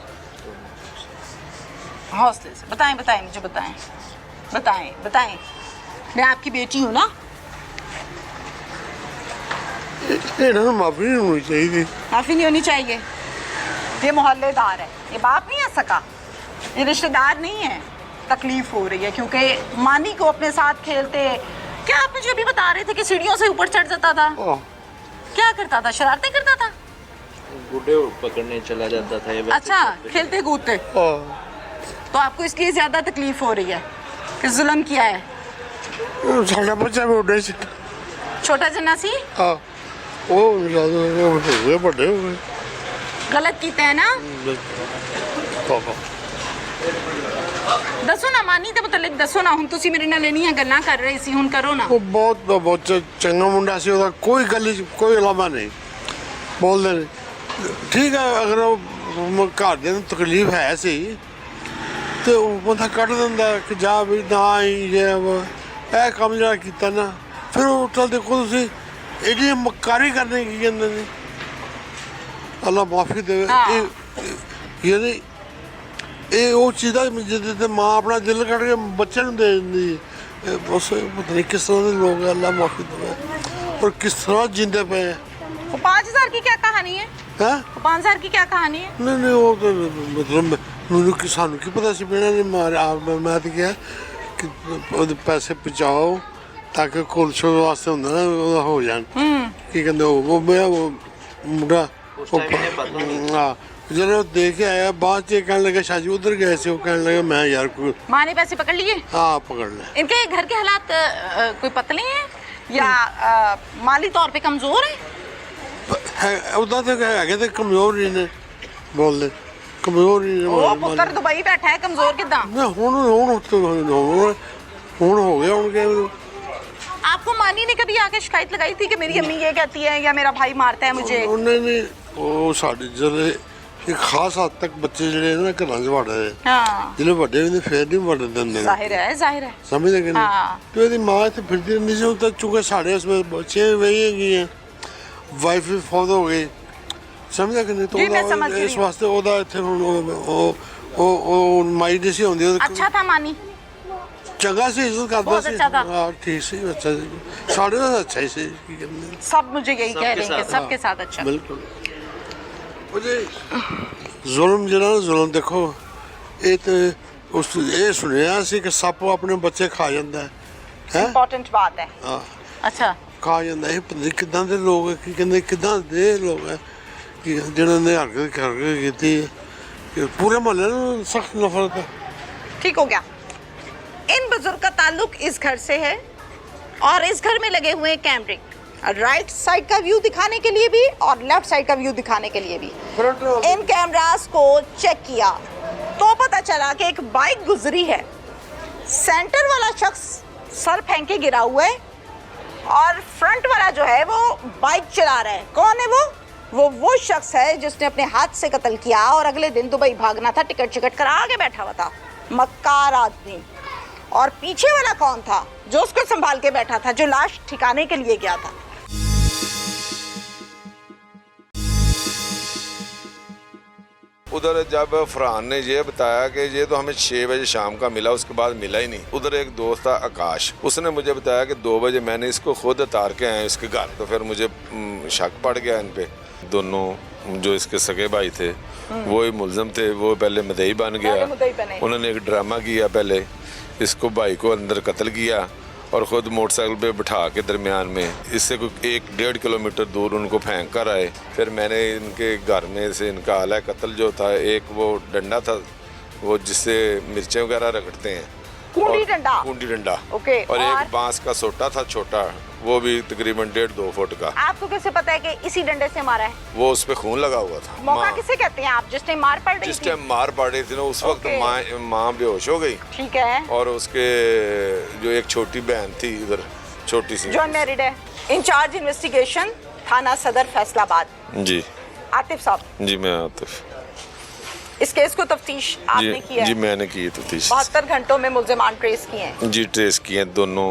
हौसले से बताएं मुझे, बताएं। मैं आपकी बेटी हूँ ना। इन्होंने माफी नहीं होनी चाहिए। माफी नहीं होनी चाहिए। ये मोहल्लेदार है, ये बाप नहीं आ सका, ये रिश्तेदार नहीं है। तकलीफ हो रही है क्योंकि मानी को अपने साथ खेलते। क्या आप मुझे अभी बता रहे थे कि सीढ़ियों से ऊपर चढ़ जाता था? क्या करता था? शरारतें करता था? गुड्डे पकड़ने चला जाता था ये बच्चे। अच्छा, खेलते कूदते। तो आपको इसलिए ज्यादा तकलीफ हो रही है कि जुल्म किया है? साढ़ा बच्चा भी उड़े से। छोटा जन्ना सी, ਉਹ ਹੋ ਗਏ ਵੱਡੇ ਹੋ ਗਏ गलत कीता है ना ਪਾਪਾ दसो ना मानी ਦੇ ਮੁਤਲਕ ਦੱਸੋ ਨਾ ਹੁਣ ਤੁਸੀਂ ਮੇਰੇ ਨਾਲ ਇੰਨੀਆਂ ਗੱਲਾਂ ਕਰ ਰਹੇ ਸੀ ਹੁਣ ਕਰੋ ਨਾ ਉਹ ਬਹੁਤ ਚੰਗਾ ਮੁੰਡਾ ਸੀ ਉਹਦਾ ਕੋਈ ਗੱਲ ਕੋਈ ਇਲਾਵਾ ਨਹੀਂ ਬੋਲਦੇ ਨੇ ਠੀਕ ਹੈ ਅਗਰ ਉਹ ਘਰ ਦੇ ਨੂੰ ਤਕਲੀਫ ਹੈ ਸੀ ਤੇ ਉਹ ਬੰਦਾ ਕੱਢ ਦਿੰਦਾ ਕਿ ਜਾ ਵੀ ਨਾ ਹੀ ਜੇ ਇਹ ਕੰਮ ਜਿਹੜਾ ਕੀਤਾ ਨਾ ਫਿਰ ਉਹ ਤਾਂ ਦੇਖੋ ਤੁਸੀਂ ਇਹਦੀ ਮਕਾਰੀ ਕਰਨੇ ਕੀ ਕਹਿੰਦੇ ਨੇ ਅੱਲਾ ਮਾਫੀ ਦੇਵੇ ਯਾਨੀ ਇਹ ਉਹ ਚੀਜ਼ਾਂ ਜਿਹਦੇ ਤੇ ਮਾਂ ਆਪਣਾ ਦਿਲ ਕੱਢ ਕੇ ਬੱਚੇ ਨੂੰ ਦੇ ਦਿੰਦੀ ਬਸ ਪਤਾ ਨਹੀਂ ਕਿਸ ਤਰ੍ਹਾਂ ਦੇ ਲੋਕ ਹੈ ਅੱਲਾ ਮਾਫੀ ਦੇਵੇ और किस तरह जिंदे पे हैं। वो 5000 की क्या कहानी है? हैं? 5000 की क्या कहानी है? नहीं वो तो मतलब मैंने किसानों की पता सी मैंने मारे आप मैं तो क्या कि पैसे पहुँचाओ ताकि कोल शो वास्ते होंगे ना वो हो जान की कहते वो मैं वो मुंडा हाँ जरा देखे आया बाद से कहने लगा शाजी उधर गए से वो कहने लगा मैं यार कोई माँ ने पैसे पकड़ लिए? हाँ पकड़ ले। इनके घर के हालात कोई पतले हैं या माली तौर पे कमजोर है? उदा तो है तो कमजोर ही ने बोल दे कमजोर ही ने वो पुत्र दुबई बैठा है कमजोर किदा? ना हुन हो गया उनके आपको मानी ने कभी आके शिकायत लगाई थी कि मेरी अम्मी ये कहती है या मेरा भाई मारता है मुझे? नहीं वो साढ़े जरे एक खास हद तक बच्चे जड़े ना घर च वड़ रहे हाँ जिले बड़े भी फिर नहीं वड़न देंगे जाहिर है समझ लगे हाँ। तो यदि माँ इतने फिरती रहती सी तो चूंकि साढ़े उसमें बच्चे वही गई हैं वाइफ भी फौत हो गई समझ लगे नहीं जी, मैं समझ तो रही इस हूँ। वास्ते ओदा इत्थे हुन माई नहीं सी होंदी अच्छा था मानी चंगा सी इज्जत करदा बहुत सी अच्छा था। हां ठीक सी अच्छा सी साढ़े तो अच्छा ही सी की कहंदे ने। सब मुझे यही कह रहे हैं कि सबके साथ अच्छा बिल्कुल मुझे जुल्म जरा जुल्म देखो ये तो उस ये सुनिया सी कि सप अपने बच्चे खा जाता है इम्पोर्टेंट बात है हाँ अच्छा खा जाता है पता नहीं किदां दे लोग की कहंदे किदां दे लोग है कि जिन्होंने ने हरकत की पूरे मोहल्ले में सख्त नफरत है। ठीक हो गया। इन बुजुर्ग का ताल्लुक इस घर से है और इस घर में लगे हुए कैमरे राइट साइड का व्यू दिखाने के लिए भी और लेफ्ट साइड का व्यू दिखाने के लिए भी। इन कैमरास को चेक किया तो पता चला कि एक बाइक गुजरी है, सेंटर वाला शख्स सर फेंक के गिरा हुआ है और फ्रंट वाला जो है वो बाइक चला रहा है। कौन है वो शख्स है जिसने अपने हाथ से कत्ल किया और अगले दिन दुबई भागना था, टिकट चिकट करा आगे बैठा हुआ था, मक्कार आदमी। और पीछे वाला कौन था जो उसको संभाल के बैठा था, जो लाश ठिकाने के लिए गया था। उधर जब फरहान ने ये बताया कि ये तो हमें 6 बजे शाम का मिला, उसके बाद मिला ही नहीं। उधर एक दोस्त था आकाश, उसने मुझे बताया कि 2 बजे मैंने इसको खुद उतार के आया इसके घर, तो फिर मुझे शक पड़ गया इन पे। दोनों जो इसके सगे भाई थे वो ही मुलजम थे, वो पहले मदई बन गया, उन्होंने एक ड्रामा किया, पहले इसको भाई को अंदर कत्ल किया और ख़ुद मोटरसाइकिल पे बिठा के दरमियान में इससे कोई 1-1.5 किलोमीटर दूर उनको फेंक कर आए। फिर मैंने इनके घर में से इनका आला कत्ल जो था, एक वो डंडा था वो जिससे मिर्चें वगैरह रगड़ते हैं, कुंडी डंडा ओके, और एक बांस का सोटा था छोटा, वो भी तकरीबन 1.5-2 फुट का। आपको कैसे पता है कि इसी डंडे से मारा है? वो उस पे खून लगा हुआ था। मौका किसे कहते हैं आप जिसने मार पड़ रही जिस थी? टाइम मार पड़ रही थी ना उस वक्त माँ बेहोश हो गई। ठीक है। और उसके जो एक छोटी बहन थी उधर छोटी सी, जो अनमैरिड है। इंचार्ज इन्वेस्टिगेशन थाना सदर फैसलाबाद जी आतिफ साहब। जी मैं आतिफ। इस केस को तफ्तीश आपने की है? जी मैंने की तफ्तीश। 72 घंटों में मुल्जिमान ट्रेस किए हैं? जी ट्रेस किए। दोनों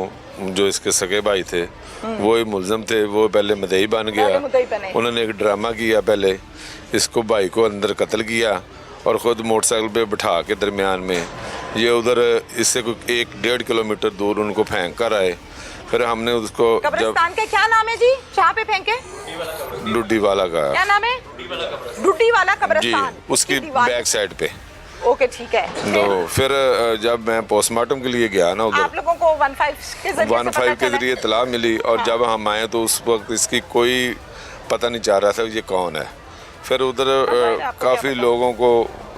जो इसके सगे भाई थे वो ही मुलजम थे, वो पहले मदई बन गया, उन्होंने एक ड्रामा किया, पहले इसको भाई को अंदर कत्ल किया और ख़ुद मोटरसाइकिल पे बिठा के दरमियान में ये उधर इससे कोई 1-1.5 किलोमीटर दूर उनको फेंक कर आए। फिर हमने उसको कब्रिस्तान का क्या नाम है जी जहाँ पे फेंके? डुड्डी वाला का। क्या नाम है? डुड्डी वाला जी कब्रिस्तान, उसकी बैक साइड पे। ओके ठीक है। तो फिर जब मैं पोस्टमार्टम के लिए गया ना उधर, आप लोगों को 15 के जरिए इतला मिली और जब हम आए तो उस वक्त इसकी कोई पता नहीं चल रहा था ये कौन है। फिर उधर काफ़ी लोगों को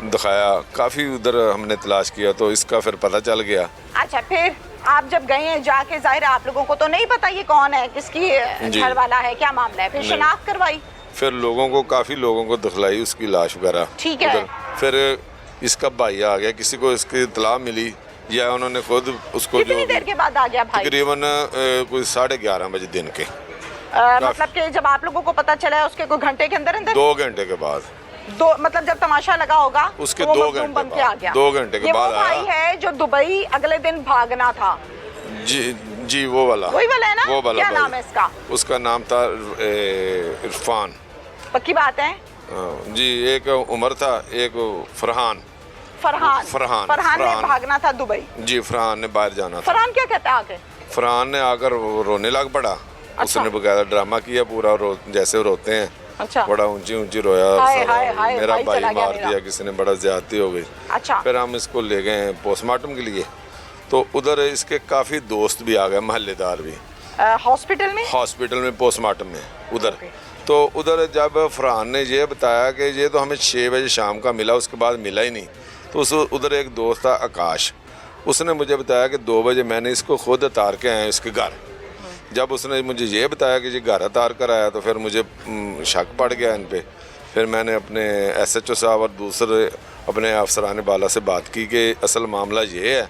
दिखाया, काफ़ी उधर हमने तलाश किया तो इसका फिर पता चल गया। अच्छा फिर आप जब गए हैं जाके, जाहिर है आप लोगों को तो नहीं पता ये कौन है, किसकी जी। घर वाला है, क्या मामला है, फिर नहीं। शिनाख्त करवाई? फिर लोगों को, काफ़ी लोगों को दिखलाई उसकी लाश वगैरह। ठीक है। उधर। फिर इसका भाई आ गया, किसी को इसकी इतला मिली या उन्होंने खुद उसको कितनी देर के बाद आ गया भाई? तकरीबन कोई 11:30 बजे दिन के, मतलब कि जब आप लोगों को पता चला उसके कोई घंटे के अंदर अंदर? 2 घंटे के बाद। दो, मतलब जब तमाशा लगा होगा उसके तो वो 2 मजलूम घंटे बन के आ बाद, गया। 2 घंटे के ये बाद वो भाई आया। है जो दुबई अगले दिन भागना था? जी जी, वो वाला वही वाला है ना? वो वाला क्या भाई। नाम है इसका? उसका नाम था इरफान। पक्की बात है? जी, एक उमर था, एक फरहान। फरहान फरहान ने भागना था दुबई। जी, फरहान ने बाहर जाना था। फरहान क्या कहता है आके? फरहान ने आकर वो रोने लग पड़ा। अच्छा। उसने बकायदा ड्रामा किया पूरा, जैसे रोते हैं। अच्छा। बड़ा ऊंची ऊंची रोया। हाय, सारा, हाय, हाय, मेरा भाई भाई चला गया मार मेरा। दिया किसी ने, बड़ा ज्यादती हो गई। अच्छा। फिर हम इसको ले गए पोस्टमार्टम के लिए, तो उधर इसके काफ़ी दोस्त भी आ गए, महल्लेदार भी, हॉस्पिटल में? हॉस्पिटल में पोस्टमार्टम में उधर। तो उधर जब फरहान ने ये बताया कि ये तो हमें 6 बजे शाम का मिला, उसके बाद मिला ही नहीं, तो उस उधर एक दोस्त था आकाश, उसने मुझे बताया कि 2 बजे मैंने इसको खुद उतार के आया इसके घर। जब उसने मुझे ये बताया कि ये घर उतार कर आया, तो फिर मुझे शक पड़ गया इन पे। फिर मैंने अपने SHO साहब और दूसरे अपने अफसरान बाला से बात की कि असल मामला ये है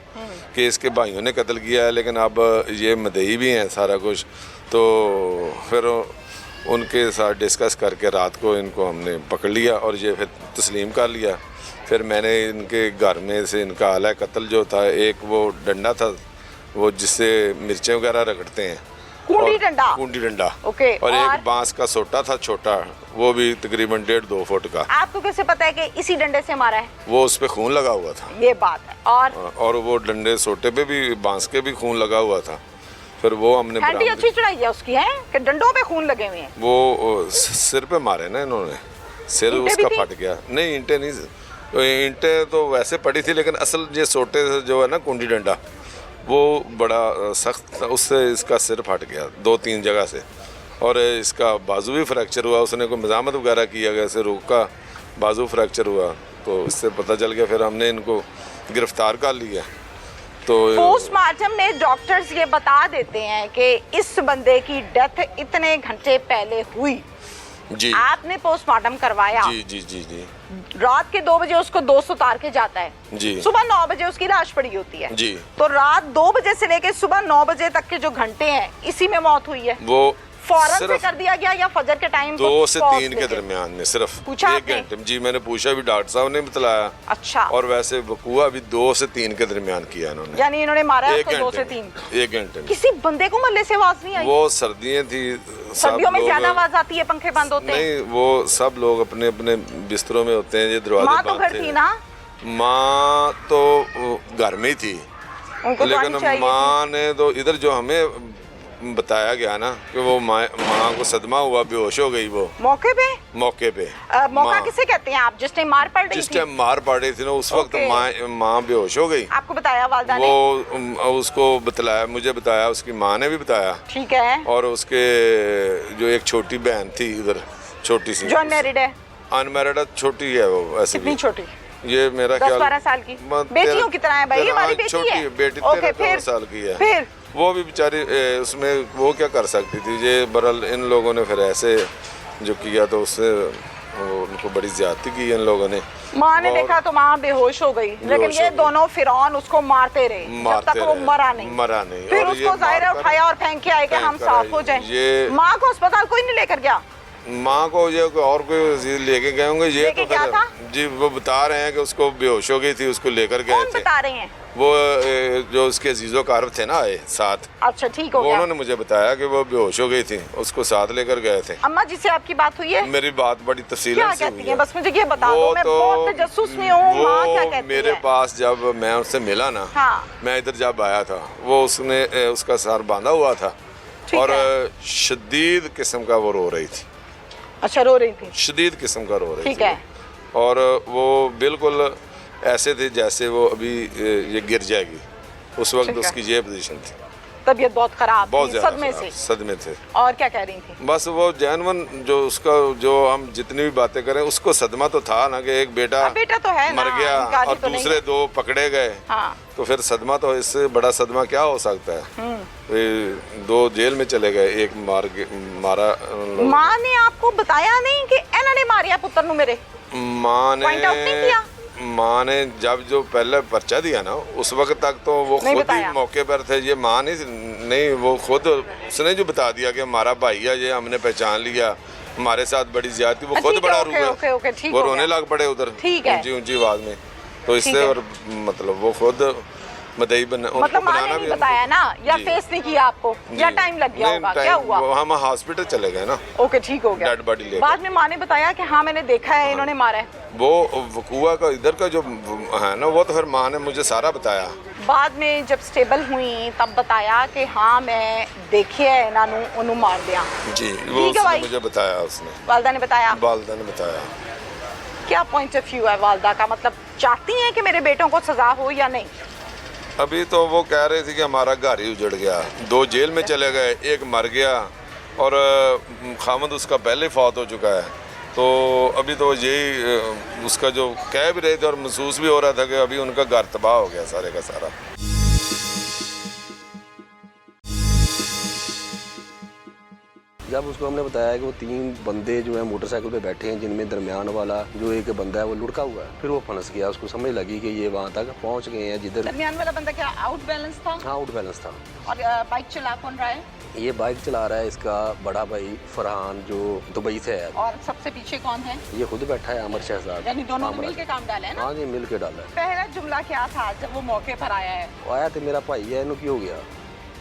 कि इसके भाइयों ने कत्ल किया है, लेकिन अब ये मदई भी हैं सारा कुछ। तो फिर उनके साथ डिस्कस करके रात को इनको हमने पकड़ लिया और ये फिर तस्लीम कर लिया। फिर मैंने इनके घर में से इनका आला कत्ल जो था, एक वो डंडा था वो जिससे मिर्चें वगैरह रगड़ते हैं, कुंडी डंडा। कुंडी डंडा। ओके। और एक बांस का सोटा था छोटा, वो भी तकरीबन 1.5-2 फुट का। आपको कैसे पता है कि इसी डंडे से मारा है? वो उस पे खून लगा हुआ था। ये बात है। और वो डंडे सोटे पे भी, बांस के भी खून लगा हुआ था। फिर वो हमने हैंडी बरामद- अच्छी चढ़ाई है उसकी, है कि डंडों पे खून लगे हुए हैं? वो सिर पे मारे ना इन्होंने, सिर ईंटें उसका भी थी? फट गया। नहीं, ईंटें नहीं, ईंटें तो वैसे पड़ी थी, लेकिन असल ये सोटे से जो है ना कुंडी डंडा, वो बड़ा सख्त था, उससे इसका सिर फट गया 2-3 जगह से। और इसका बाजू भी फ्रैक्चर हुआ, उसने कोई मजामत वगैरह किया, ऐसे रोका, बाजू फ्रैक्चर हुआ, तो इससे पता चल गया। फिर हमने इनको गिरफ्तार कर लिया। तो पोस्टमार्टम में डॉक्टर्स ये बता देते हैं कि इस बंदे की डेथ इतने घंटे पहले हुई। जी आपने पोस्टमार्टम करवाया। जी जी जी जी रात के 2 बजे उसको दोस्त उतार के जाता है। जी। सुबह 9 बजे उसकी लाश पड़ी होती है। जी। तो रात 2 बजे से लेके सुबह 9 बजे तक के जो घंटे हैं, इसी में मौत हुई है। वो फौरन से सिर्फ कर दिया गया या फजर के टाइम? 2 से 3 के दरमियान में सिर्फ पूछा 1 आपने? घंटे में। जी, मैंने पूछा भी, डॉक्टर साहब ने बतलाया। अच्छा। और वैसे वकूआ भी 2 से 3 के दरमियान किया इन्होंने। यानी इन्होंने मारा है 1 उसको 2 घंटे से 3? में, 1 घंटे में। किसी बंदे को मल्ले से आवाज नहीं आई? वो सर्दियाँ थी, सब सर्दियों में लोग- ज्यादा आवाज आती है, पंखे बंद होते हैं। नहीं, वो सब लोग अपने अपने बिस्तरों में होते हैं, ये दरवाजे माँ तो बंद घर थे। थी ना? माँ तो घर में ही थी, उनको तो आनी लेकिन चाहिए माँ ने तो इधर जो हमें बताया गया ना कि वो माँ को सदमा हुआ, बेहोश हो गई वो थी। मौके पे? मौके पे। मौका माँ- किसे कहते हैं आप? जिस टाइम मार पड़ रही जिस थी? टाइम मार पड़ रही थी ना, उस वक्त ओके। माँ बेहोश हो गई। आपको बताया वालदा ने? वो उसको बतलाया, मुझे बताया, उसकी माँ ने भी बताया। ठीक है। और उसके जो एक छोटी बहन थी इधर, छोटी सी, जो अनमैरिड है? अनमैरिड छोटी है वो, ऐसे कितनी भी छोटी? ये मेरा 10-12 साल की? बेटियों की तरह है भाई, हमारी बेटी छोटी है। बेटी ओके, 13-14 फिर? साल की है। फिर? वो भी बेचारी उसमें वो क्या कर सकती थी। ये बरल इन लोगों ने फिर ऐसे जो किया, तो उससे उनको बड़ी ज्यादती की इन लोगों ने। माँ ने और देखा तो माँ बेहोश हो गई, लेकिन बेहोश ये हो गई। दोनों फिरौन उसको मारते रहे जब मारते तक वो रहे, मरा नहीं। मरा नहीं। फिर और ये उसको जाहिर है मारकर उठाया और फेंक के आए कि हम फेंक कर साफ आई। हो जाएं। ये माँ को अस्पताल कोई नहीं लेकर गया? माँ को ये और कोई लेके गए होंगे, ये लेके तो गया फिर था? जी वो बता रहे हैं कि उसको बेहोश हो गई थी, उसको लेकर गए कौन थे। बता रहे हैं? वो जो उसके अजीजो कारब थे ना आए साथ, अच्छा, ठीक हो वो गया। उन्होंने मुझे बताया कि वो बेहोश हो गई थी, उसको साथ लेकर गए थे। अम्मा जी से आपकी बात हुई है? मेरी बात बड़ी तफसील क्या से कहती हुई है? बस मुझे ये बता वो दो, मैं तो- बहुत तजस्सुस में हूँ। वो माँ क्या कहती मेरे है? पास जब मैं उससे मिला ना, हाँ। मैं इधर जब आया था, वो उसने उसका सर बांधा हुआ था ठीक और है। शदीद किस्म का वो रो रही थी, अच्छा, रो रही थी? शदीद किस्म का रो रही ठीक थी है। और वो बिल्कुल ऐसे थे जैसे वो अभी ये गिर जाएगी, उस वक्त ठीक है। उसकी ये पोजीशन थी। तबीयत बहुत खराब बहुत थी, ज्यादा सदमे खराब, से। सदमे थे। और क्या कह रही थी? बस वो जैनवन जो उसका जो हम जितनी भी बातें करें उसको सदमा तो था ना कि एक बेटा बेटा तो है ना, मर गया इनकारी और तो नहीं दूसरे है। 2 पकड़े गए। हाँ। तो फिर सदमा तो इससे बड़ा सदमा क्या हो सकता है। ये 2 जेल में चले गए, एक मारा। माँ ने आपको बताया नहीं कि इन्होंने मारिया पुत्र नु मेरे? माँ Point out नहीं किया? माँ ने जब जो पहले पर्चा दिया ना उस वक्त तक तो वो नहीं खुद बताया। ही मौके पर थे। ये माँ नहीं वो खुद उसने जो बता दिया कि हमारा भाई है, ये हमने पहचान लिया, हमारे साथ बड़ी ज्यादती। वो खुद ठीक है, बड़ा ओके, ओके, ओके, ठीक वो हो रोने गया। लग पड़े उधर ठीक है। ऊंची ऊंची आवाज में। तो ठीक इससे है। और मतलब वो खुद मदई मतलब माँ ने नहीं बताया ना, या जी। फेस नहीं किया आपको, या टाइम लग गया होगा, क्या हुआ? हम हॉस्पिटल चले गए ना। ओके, ठीक हो गया। डेड बॉडी लेकर। बाद में माँ ने बताया कि हाँ मैंने देखा है इन्होंने मारा है। वो वकुआ का इधर का जो है ना, वो तो फिर माँ ने मुझे सारा बताया। बाद में जब स्टेबल हुई तब बताया कि हाँ मैं देखे है इन्होंने उन्हों मार दिया। जी, ठीक वो है उसने भाई। मुझे बताया। उसने वालदा ने बताया? वालदा ने बताया। क्या पॉइंट ऑफ व्यू है वालदा का? मतलब चाहती हैं कि मेरे बेटों को सजा हो या नहीं? अभी तो वो कह रहे थे कि हमारा घर ही उजड़ गया, 2 जेल में चले गए, एक मर गया और खामद उसका पहले फौत हो चुका है। तो अभी तो यही उसका जो कह भी रहे थे और महसूस भी हो रहा था कि अभी उनका घर तबाह हो गया सारे का सारा। जब उसको हमने बताया कि वो 3 बंदे जो है मोटरसाइकिल पे बैठे हैं, जिनमें दरमियान वाला जो एक बंदा है वो लुढ़का हुआ है, फिर वो फंस गया। उसको समझ लगी कि ये वहाँ तक पहुँच गए हैं जिधर। दरमियान वाला बंदा क्या आउट बैलेंस था? हाँ, आउट बैलेंस था। और बाइक चला कौन रहा है? ये बाइक चला रहा है इसका बड़ा भाई फरहान, जो दुबई से है। और सबसे पीछे कौन है? ये खुद बैठा है, अमर शहजाद। यानी दोनों ने मिल के काम डाले है ना? हाँ जी, मिल के डाला है। पहला जुमला क्या था जब वो मौके पर आया है? वो आया तो मेरा भाई है, इन्हों की हो गया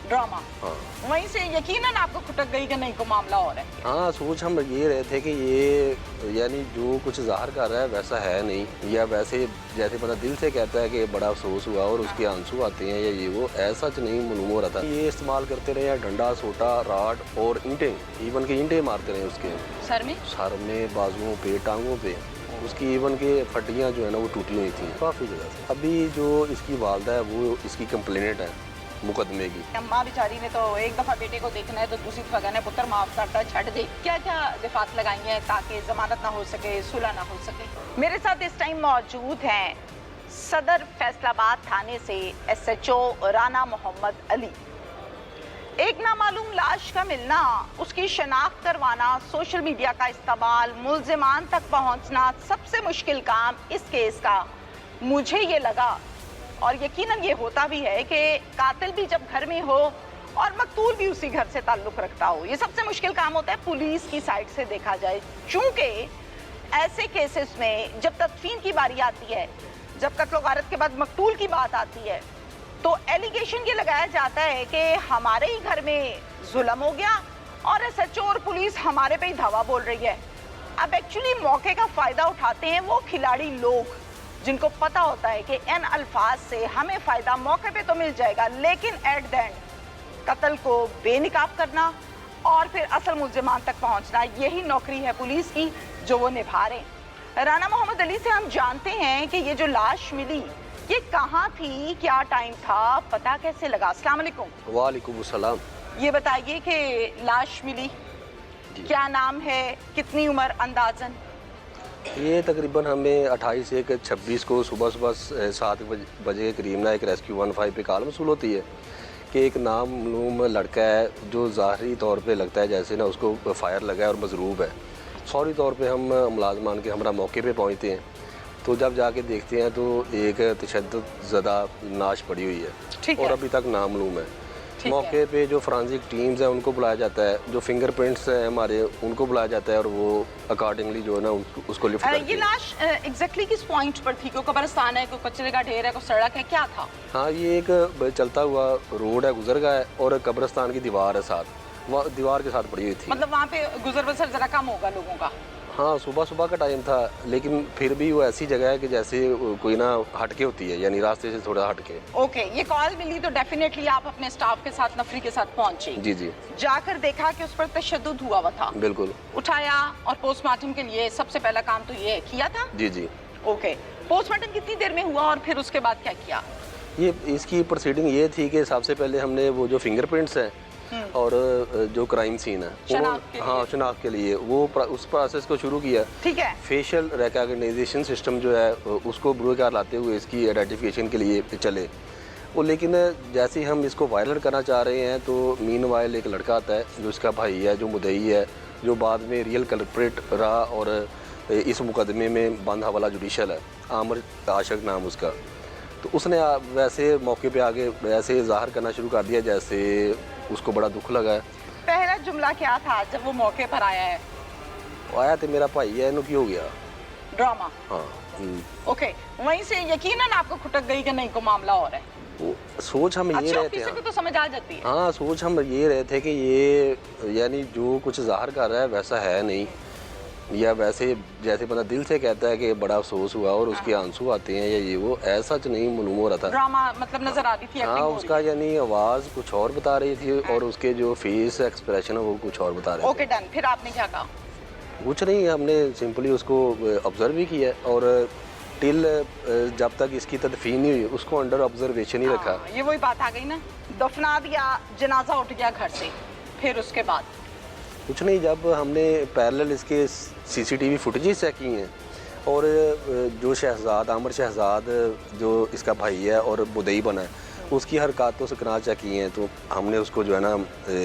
ड्रामा। हाँ। वहीं से यकीनन आपको खुटक गई कि नहीं को मामला और है। हाँ, सोच हम ये रहे थे कि ये यानी जो कुछ जाहिर कर रहा है वैसा है नहीं, या वैसे जैसे पता दिल से कहता है कि बड़ा अफसोस हुआ और उसके आंसू आते हैं या ये वो, ऐसा नहीं मालूम हो रहा था। ये इस्तेमाल करते रहे हैं डंडा, सोटा, राड और ईंटें। इवन के ईंटें मारते रहे उसके सर में, बाजुओं पे, टांगों पे। उसकी इवन के फड्डियाँ जो है ना वो टूटी हुई थी काफ़ी जगह से। अभी जो इसकी वालदा है वो इसकी कंप्लेनेंट है मुकदमे की। अम्मा बेचारी ने तो एक दफा बेटे को देखना है तो दूसरी दफा कहना है पुत्र माफ करता छड़ दे। क्या क्या दिफात लगाई हैं ताकि जमानत ना हो सके, सुलह ना हो सके? मेरे साथ इस टाइम मौजूद हैं सदर फैसलाबाद थाने से SHO राना मोहम्मद अली। एक नामालूम लाश का मिलना, उसकी शनाख्त करवाना, सोशल मीडिया का इस्तेमाल, मुल्जिमान तक पहुंचना सबसे मुश्किल काम इस केस का मुझे ये लगा, और यकीनन ये होता भी है कि कातिल भी जब घर में हो और मकतूल भी उसी घर से ताल्लुक़ रखता हो, ये सबसे मुश्किल काम होता है पुलिस की साइड से देखा जाए। चूँकि ऐसे केसेस में जब तदफीन की बारी आती है, जब कत्ल गारत के बाद मकतूल की बात आती है, तो एलिगेशन ये लगाया जाता है कि हमारे ही घर में जुल्म हो गया और SHO और पुलिस हमारे पे ही धावा बोल रही है। अब एक्चुअली मौके का फ़ायदा उठाते हैं वो खिलाड़ी लोग जिनको पता होता है कि इन अल्फाज से हमें फ़ायदा मौके पे तो मिल जाएगा, लेकिन एट द एंड कत्ल को बेनिकाब करना और फिर असल मुल्जिमान तक पहुंचना, यही नौकरी है पुलिस की जो वो निभा रहे हैं। राना मोहम्मद अली से हम जानते हैं कि ये जो लाश मिली ये कहाँ थी, क्या टाइम था, पता कैसे लगा? अस्सलाम वालेकुम। वालेकुम सलाम। ये बताइए कि लाश मिली, क्या नाम है, कितनी उम्र अंदाजन? ये तकरीबन हमें 28/1/26 को सुबह 7 बजे के करीब ना एक रेस्क्यू 15 पे कॉल मसूल होती है कि एक नामालूम लड़का है जो ज़ाहरी तौर पे लगता है जैसे ना उसको फायर लगा है और मजरूब है। फौरी तौर पे हम मुलाजमान के हमरा मौके पे पहुंचते हैं, तो जब जाके देखते हैं तो एक तशद्दुद ज़दा नाश पड़ी हुई है और अभी तक नामालूम है। मौके पे जो फॉरेंसिक टीम्स हैं उनको बुलाया जाता है, जो फिंगरप्रिंट्स हैं हमारे उनको बुलाया जाता है और वो अकॉर्डिंगली जो है ना उसको लिफ्ट करते हैं। ये लाश एग्जैक्टली किस पॉइंट पर थी? कोई कब्रिस्तान है, कोई कचरे का ढेर है, कोई सड़क है, क्या था? हाँ, ये एक चलता हुआ रोड है, गुजर गया है और कब्रिस्तान की दीवार है साथ, वहाँ दीवार के साथ पड़ी हुई थी। मतलब वहाँ पे गुजर बसर जरा कम होगा लोगों का? हाँ, सुबह का टाइम था, लेकिन फिर भी वो ऐसी जगह है कि जैसे कोई ना हटके होती है, यानी रास्ते से थोड़ा हटके। ओके, ये कॉल मिली तो डेफिनेटली आप अपने स्टाफ के साथ, नफरी के साथ पहुंचे? जी जी। जाकर देखा कि उस पर तशद्दुद हुआ था? बिल्कुल। उठाया और पोस्टमार्टम के लिए सबसे पहला काम तो ये किया था? जी जी। ओके, पोस्टमार्टम कितनी देर में हुआ और फिर उसके बाद क्या किया? ये इसकी प्रोसीडिंग ये थी कि सबसे पहले हमने वो जो फिंगरप्रिंट्स हैं और जो क्राइम सीन है शनाख्त के हाँ शनाख्त के लिए वो उस प्रोसेस को शुरू किया। ठीक है। फेशियल रिकॉग्निशन सिस्टम जो है उसको बुरुकार लाते हुए इसकी आइडेंटिफिकेशन के लिए चले वो, लेकिन जैसे ही हम इसको वायरल करना चाह रहे हैं तो मीनवाइल एक लड़का आता है जो इसका भाई है, जो मुद्दई है, जो बाद में रियल कल्प्रिट रहा और इस मुकदमे में बंद हवाला जुडिशल है, आमिर आशिक नाम उसका। तो उसने वैसे मौके पे आगे वैसे ज़ाहिर करना शुरू कर दिया जैसे उसको बड़ा दुख लगा है। पहला जुमला क्या था जब वो मौके पर आया है? वो आया तो मेरा भाई है, इन्हों की हो गया ड्रामा। हाँ। ओके, वहीं से यकीनन आपको खुटक गई कि नहीं को मामला और है। वो सोच हम ये अच्छा, रहे थे किसी को तो समझ आ जाती है। हाँ सोच हम ये रहे थे कि ये यानी जो कुछ ज़ाहिर कर रहा है वैसा है नहीं, या वैसे जैसे बंदा दिल से कहता है कि बड़ा अफसोस हुआ और उसके आंसू आते हैं या ये वो, ऐसा नहीं मालूम हो रहा था। ड्रामा मतलब नजर आ रही थी। हाँ उसका यानी आवाज़ कुछ और बता रही थी और उसके जो फेस एक्सप्रेशन है वो कुछ और बता रहे थे। ओके डन, फिर आपने क्या कहा? कुछ नहीं, हमने सिंपली उसको ऑब्जर्व भी किया और टिल जब तक इसकी तदफीन नहीं हुई उसको अंडर ऑब्जर्वेशन ही रखा। ये वही बात आ गई ना, दफना दिया, जनाजा उठ गया घर से, फिर उसके बाद कुछ नहीं, जब हमने पैरेलल इसके सीसीटीवी फुटेजेस चेक किए हैं और जो शहजाद आमिर शहजाद जो इसका भाई है और मुद्दई बना है उसकी हरकतों से कना चेक किए हैं, तो हमने उसको जो है ना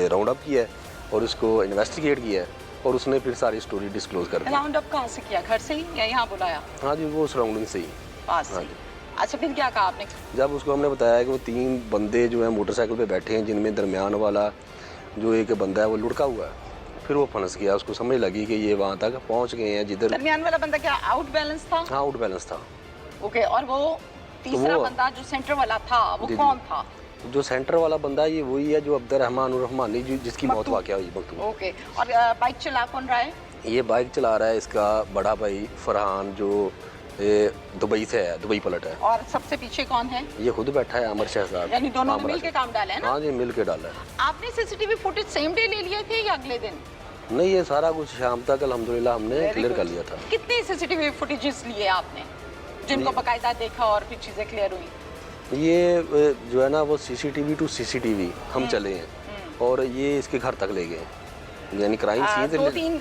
राउंड अप किया है और उसको इन्वेस्टिगेट किया है और उसने फिर सारी स्टोरी डिस्क्लोज कर दी। राउंड अप कहाँ से किया, घर से ही या यहाँ बुलाया? हाँ जी, वो सराउंडिंग से ही पास से। अच्छा, फिर क्या कहा आपने? जब उसको हमने बताया कि वो 3 बंदे जो हैं मोटरसाइकिल पे बैठे हैं जिनमें दरमियान वाला जो एक बंदा है वो लुढ़का हुआ है, फिर वो फंस गया, उसको समझ लगी कि ये वहाँ तक पहुँच गए हैं जिधर। दरमियान वाला बंदा क्या आउट बैलेंस था? हाँ आउट बैलेंस था। ओके, और वो तीसरा बंदा जो सेंटर वाला था वो कौन था? जो सेंटर वाला बंदा ये वही है जो अब्दुर्रहमान रहमानी जिसकी मौत वाक़या हुई मकतूब। ओके, और बाइक चला कौन रहा है? ये बाइक चला रहा है इसका बड़ा भाई फरहान जो दुबई से है, दुबई पलट है। और सबसे पीछे कौन है? ये खुद बैठा है आमिर शहजाद। यानी दोनों ने मिलके काम डाला है ना? हाँ जी, मिल के डाला है। आपने सीसीटीवी फुटेज सेम डे ले लिए थे या अगले दिन? नहीं, ये सारा कुछ शाम तक अल्हम्दुलिल्लाह हमने क्लियर कर लिया था। कितने सीसीटीवी फुटेजेस लिए आपने जिनको बाकायदा देखा और फिर चीजें क्लियर हुई? ये जो है ना वो सीसीटीवी टू सीसीटीवी हम चले हैं और ये इसके घर तक ले गए, यानी क्राइम सीन से 2-3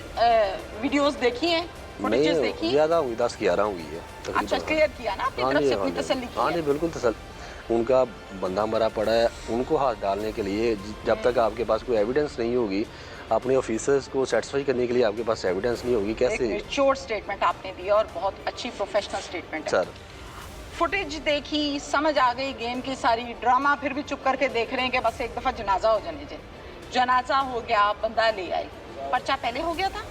वीडियोस देखी हैं, फुटेजेस देखी? ज़्यादा हुई, 10-11 हुई है। अच्छा, क्लियर किया ना अपनी तरफ से, अपनी तसल्ली की? हाँ जी बिल्कुल तसल्ली। उनका बंदा मरा पड़ा है, उनको हाथ डालने के लिए जब तक आपके पास कोई एविडेंस नहीं होगी, अपने ऑफिसर्स को सेटिस्फाई करने के लिए आपके पास एविडेंस नहीं होगी, कैसे? एक शॉर्ट स्टेटमेंट आपने दी और बहुत अच्छी प्रोफेशनल स्टेटमेंट है सर। फुटेज देखी, समझ आ गई गेम की सारी, ड्रामा फिर भी चुप करके देख रहे हैं कि बस एक दफ़ा जनाजा हो जाने दे। जनाजा हो गया, बंदा ले आई, पर्चा पहले हो गया था?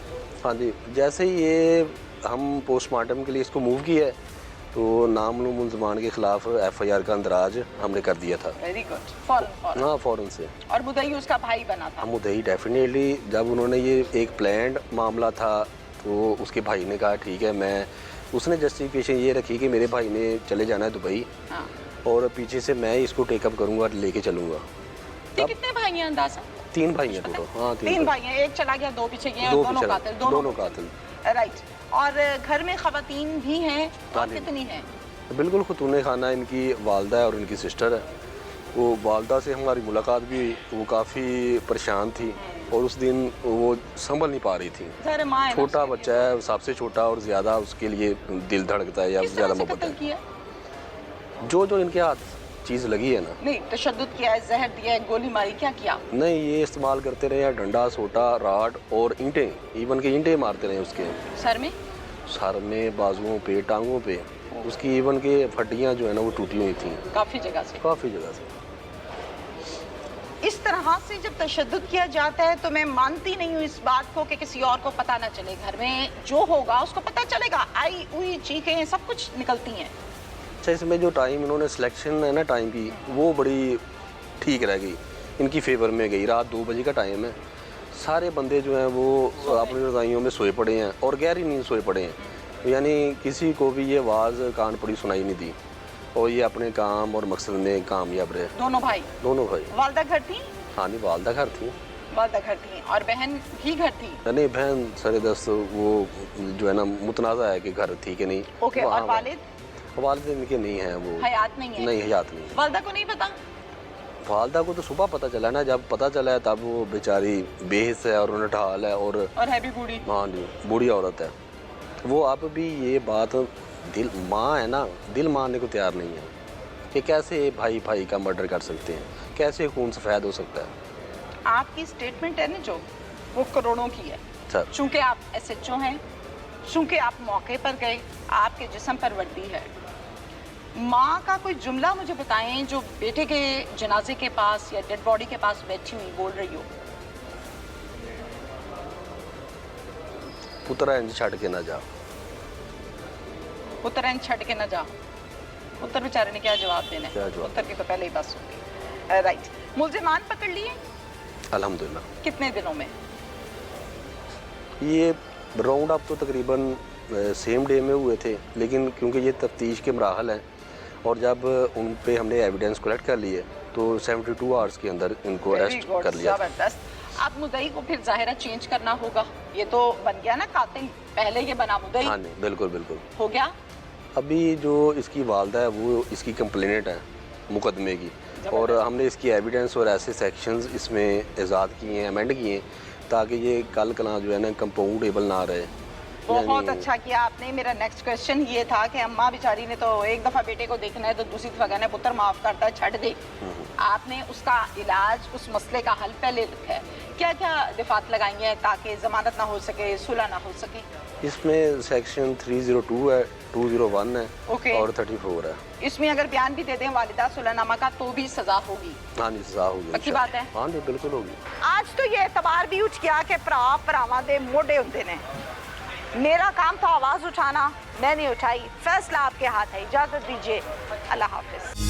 हाँ जी, जैसे ही ये हम पोस्टमार्टम के लिए इसको मूव किया है तो नामलूम मुलजमान के खिलाफ FIR का अंदराज हमने कर दिया था। वेरी गुड, फौरन। हाँ फ़ौरन से। और मुद्दई उसका भाई बना था? मुद्दई डेफिनेटली, जब उन्होंने ये एक प्लान्ड मामला था तो उसके भाई ने कहा ठीक है, उसने जस्टिफिकेशन ये रखी कि मेरे भाई ने चले जाना है दुबई और पीछे से मैं इसको टेकअप करूँगा, लेके चलूँगा। कितने भाई हैं अंदाजा? 3 भाई हैं टोटल। हाँ 3 भाई हैं, एक चला गया, 2 पीछे गए, दोनों कातिल। राइट, और घर में खवातीन भी हैं, और कितनी हैं? बिल्कुल, खुतून खाना इनकी वालदा है और इनकी सिस्टर है। वो वालदा से हमारी मुलाकात भी हुई, वो काफ़ी परेशान थी और उस दिन वो संभल नहीं पा रही थी। छोटा बच्चा है, सबसे छोटा, और ज़्यादा उसके लिए दिल धड़कता है या ज़्यादा मोहब्बत है। जो इनके हाथ चीज़ लगी है ना। नहीं, तशद्दुद किया है, जहर दिया है, गोली मारी, क्या किया? नहीं, ये इस्तेमाल करते रहे डंडा, सोटा, राड और ईंटें, इवन के ईंटें मारते रहे उसके सर में, बाजुओं पे, टांगों पे। उसकी इवन के फटियाँ जो है ना वो टूटी हुई थी काफ़ी जगह से। इस तरह से जब तशद्दुद किया जाता है तो मैं मानती नहीं हूँ इस बात को कि किसी और को पता ना चले। घर में जो होगा उसको पता चलेगा, आई हुई चीखें सब कुछ निकलती हैं। अच्छा, इसमें जो टाइम इन्होंने सिलेक्शन है ना टाइम की, वो बड़ी ठीक रह गई, इनकी फेवर में गई। रात 2 बजे का टाइम है, सारे बंदे जो हैं वो अपनी रज़ाइयों में सोए पड़े हैं और गहरी नींद सोए पड़े हैं, यानी किसी को भी ये आवाज़ कान पड़ी सुनाई नहीं दी और ये अपने काम और मकसद में कामयाब रहे। दोनों भाई? वालदा घर थी? हाँ नहीं, वालदा घर थी। और बहन भी घर थी? नहीं, बहन सरे दस्त वो जो है ना मुतनाज़ा है कि घर थी कि नहीं। ओके, और वालिद? वालिद इनके नहीं हैं, वो हयात नहीं है? नहीं, हयात नहीं है। वालदा को नहीं पता? वालदा को तो सुबह पता चला ना, जब पता चला है तब वो बेचारी बेहिस है और नठाल है और है भी बूढ़ी। हाँ जी, बूढ़ी औरत है। वो अब भी ये बात दिल माँ है ना, दिल मानने को तैयार नहीं है कि कैसे भाई भाई का मर्डर कर सकते हैं, कैसे खून सफ़ेद हो सकता है। आपकी स्टेटमेंट है ना जो, वो करोड़ों की है सर, चूंकि आप SHO हैं, चूंकि आप मौके पर गए, आपके जिस्म पर वर्दी है। माँ का कोई जुमला मुझे बताएं जो बेटे के जनाजे के पास या डेड बॉडी के पास बैठी हुई बोल रही हो। पुत्रा इंज छड़ के ना जा, पुत्र छड़ के ना जा। पुत्र बेचारे ने क्या जवाब देना क्या है? जवाब? पुत्र की तो पहले ही बस होगी। राइट, मुल्जिमान पकड़ लिए अल्हम्दुलिल्लाह। कितने दिनों में? ये राउंड अप तो तकरीबन सेम डे में हुए थे, लेकिन क्योंकि ये तफ्तीश के मराहल हैं और जब उन पे हमने एविडेंस कलेक्ट कर लिए तो 72 आवर्स के अंदर इनको अरेस्ट कर लिया। जबरदस्त। अब मुद्दई को फिर ज़ाहिरा चेंज करना होगा, ये तो बन गया ना कातिल, पहले ये बना मुद्दई। हाँ नहीं, बिल्कुल बिल्कुल हो गया। अभी जो इसकी वालदा है वो इसकी कंप्लेनेंट है मुकदमे की, और हमने इसकी एविडेंस और ऐसे सेक्शंस इसमें इजाद किए हैं, अमेंड किए हैं, ताकि ये कल कला जो है ना कंपाउंडेबल ना रहे। बहुत अच्छा किया आपने। मेरा नेक्स्ट क्वेश्चन ये था कि अम्मा बेचारी ने तो एक दफ़ा बेटे को देखना है तो दूसरी दफ़ा कहना है पुत्र माफ़ करता है, छड़ दे। आपने उसका इलाज, उस मसले का हल पहले रखा है। क्या क्या दिफात लगाई हैं ताकि जमानत ना हो सके, सुलह ना हो सके? इसमें सेक्शन 302 है, 201 है ओके। और 34 है। इसमें अगर बयान भी दे दें वालिदा सुलहनामा का तो भी सज़ा होगी? हाँ जी, सजा होगी। पक्की बात है? हाँ जी, बिल्कुल होगी। आज तो ये एतबार भी उठ गया कि भरा भरावां दे मोढे होंदे ने। मेरा काम था आवाज़ उठाना, मैंने उठाई। फैसला आपके हाथ है। इजाज़त दीजिए, अल्लाह हाफिज़।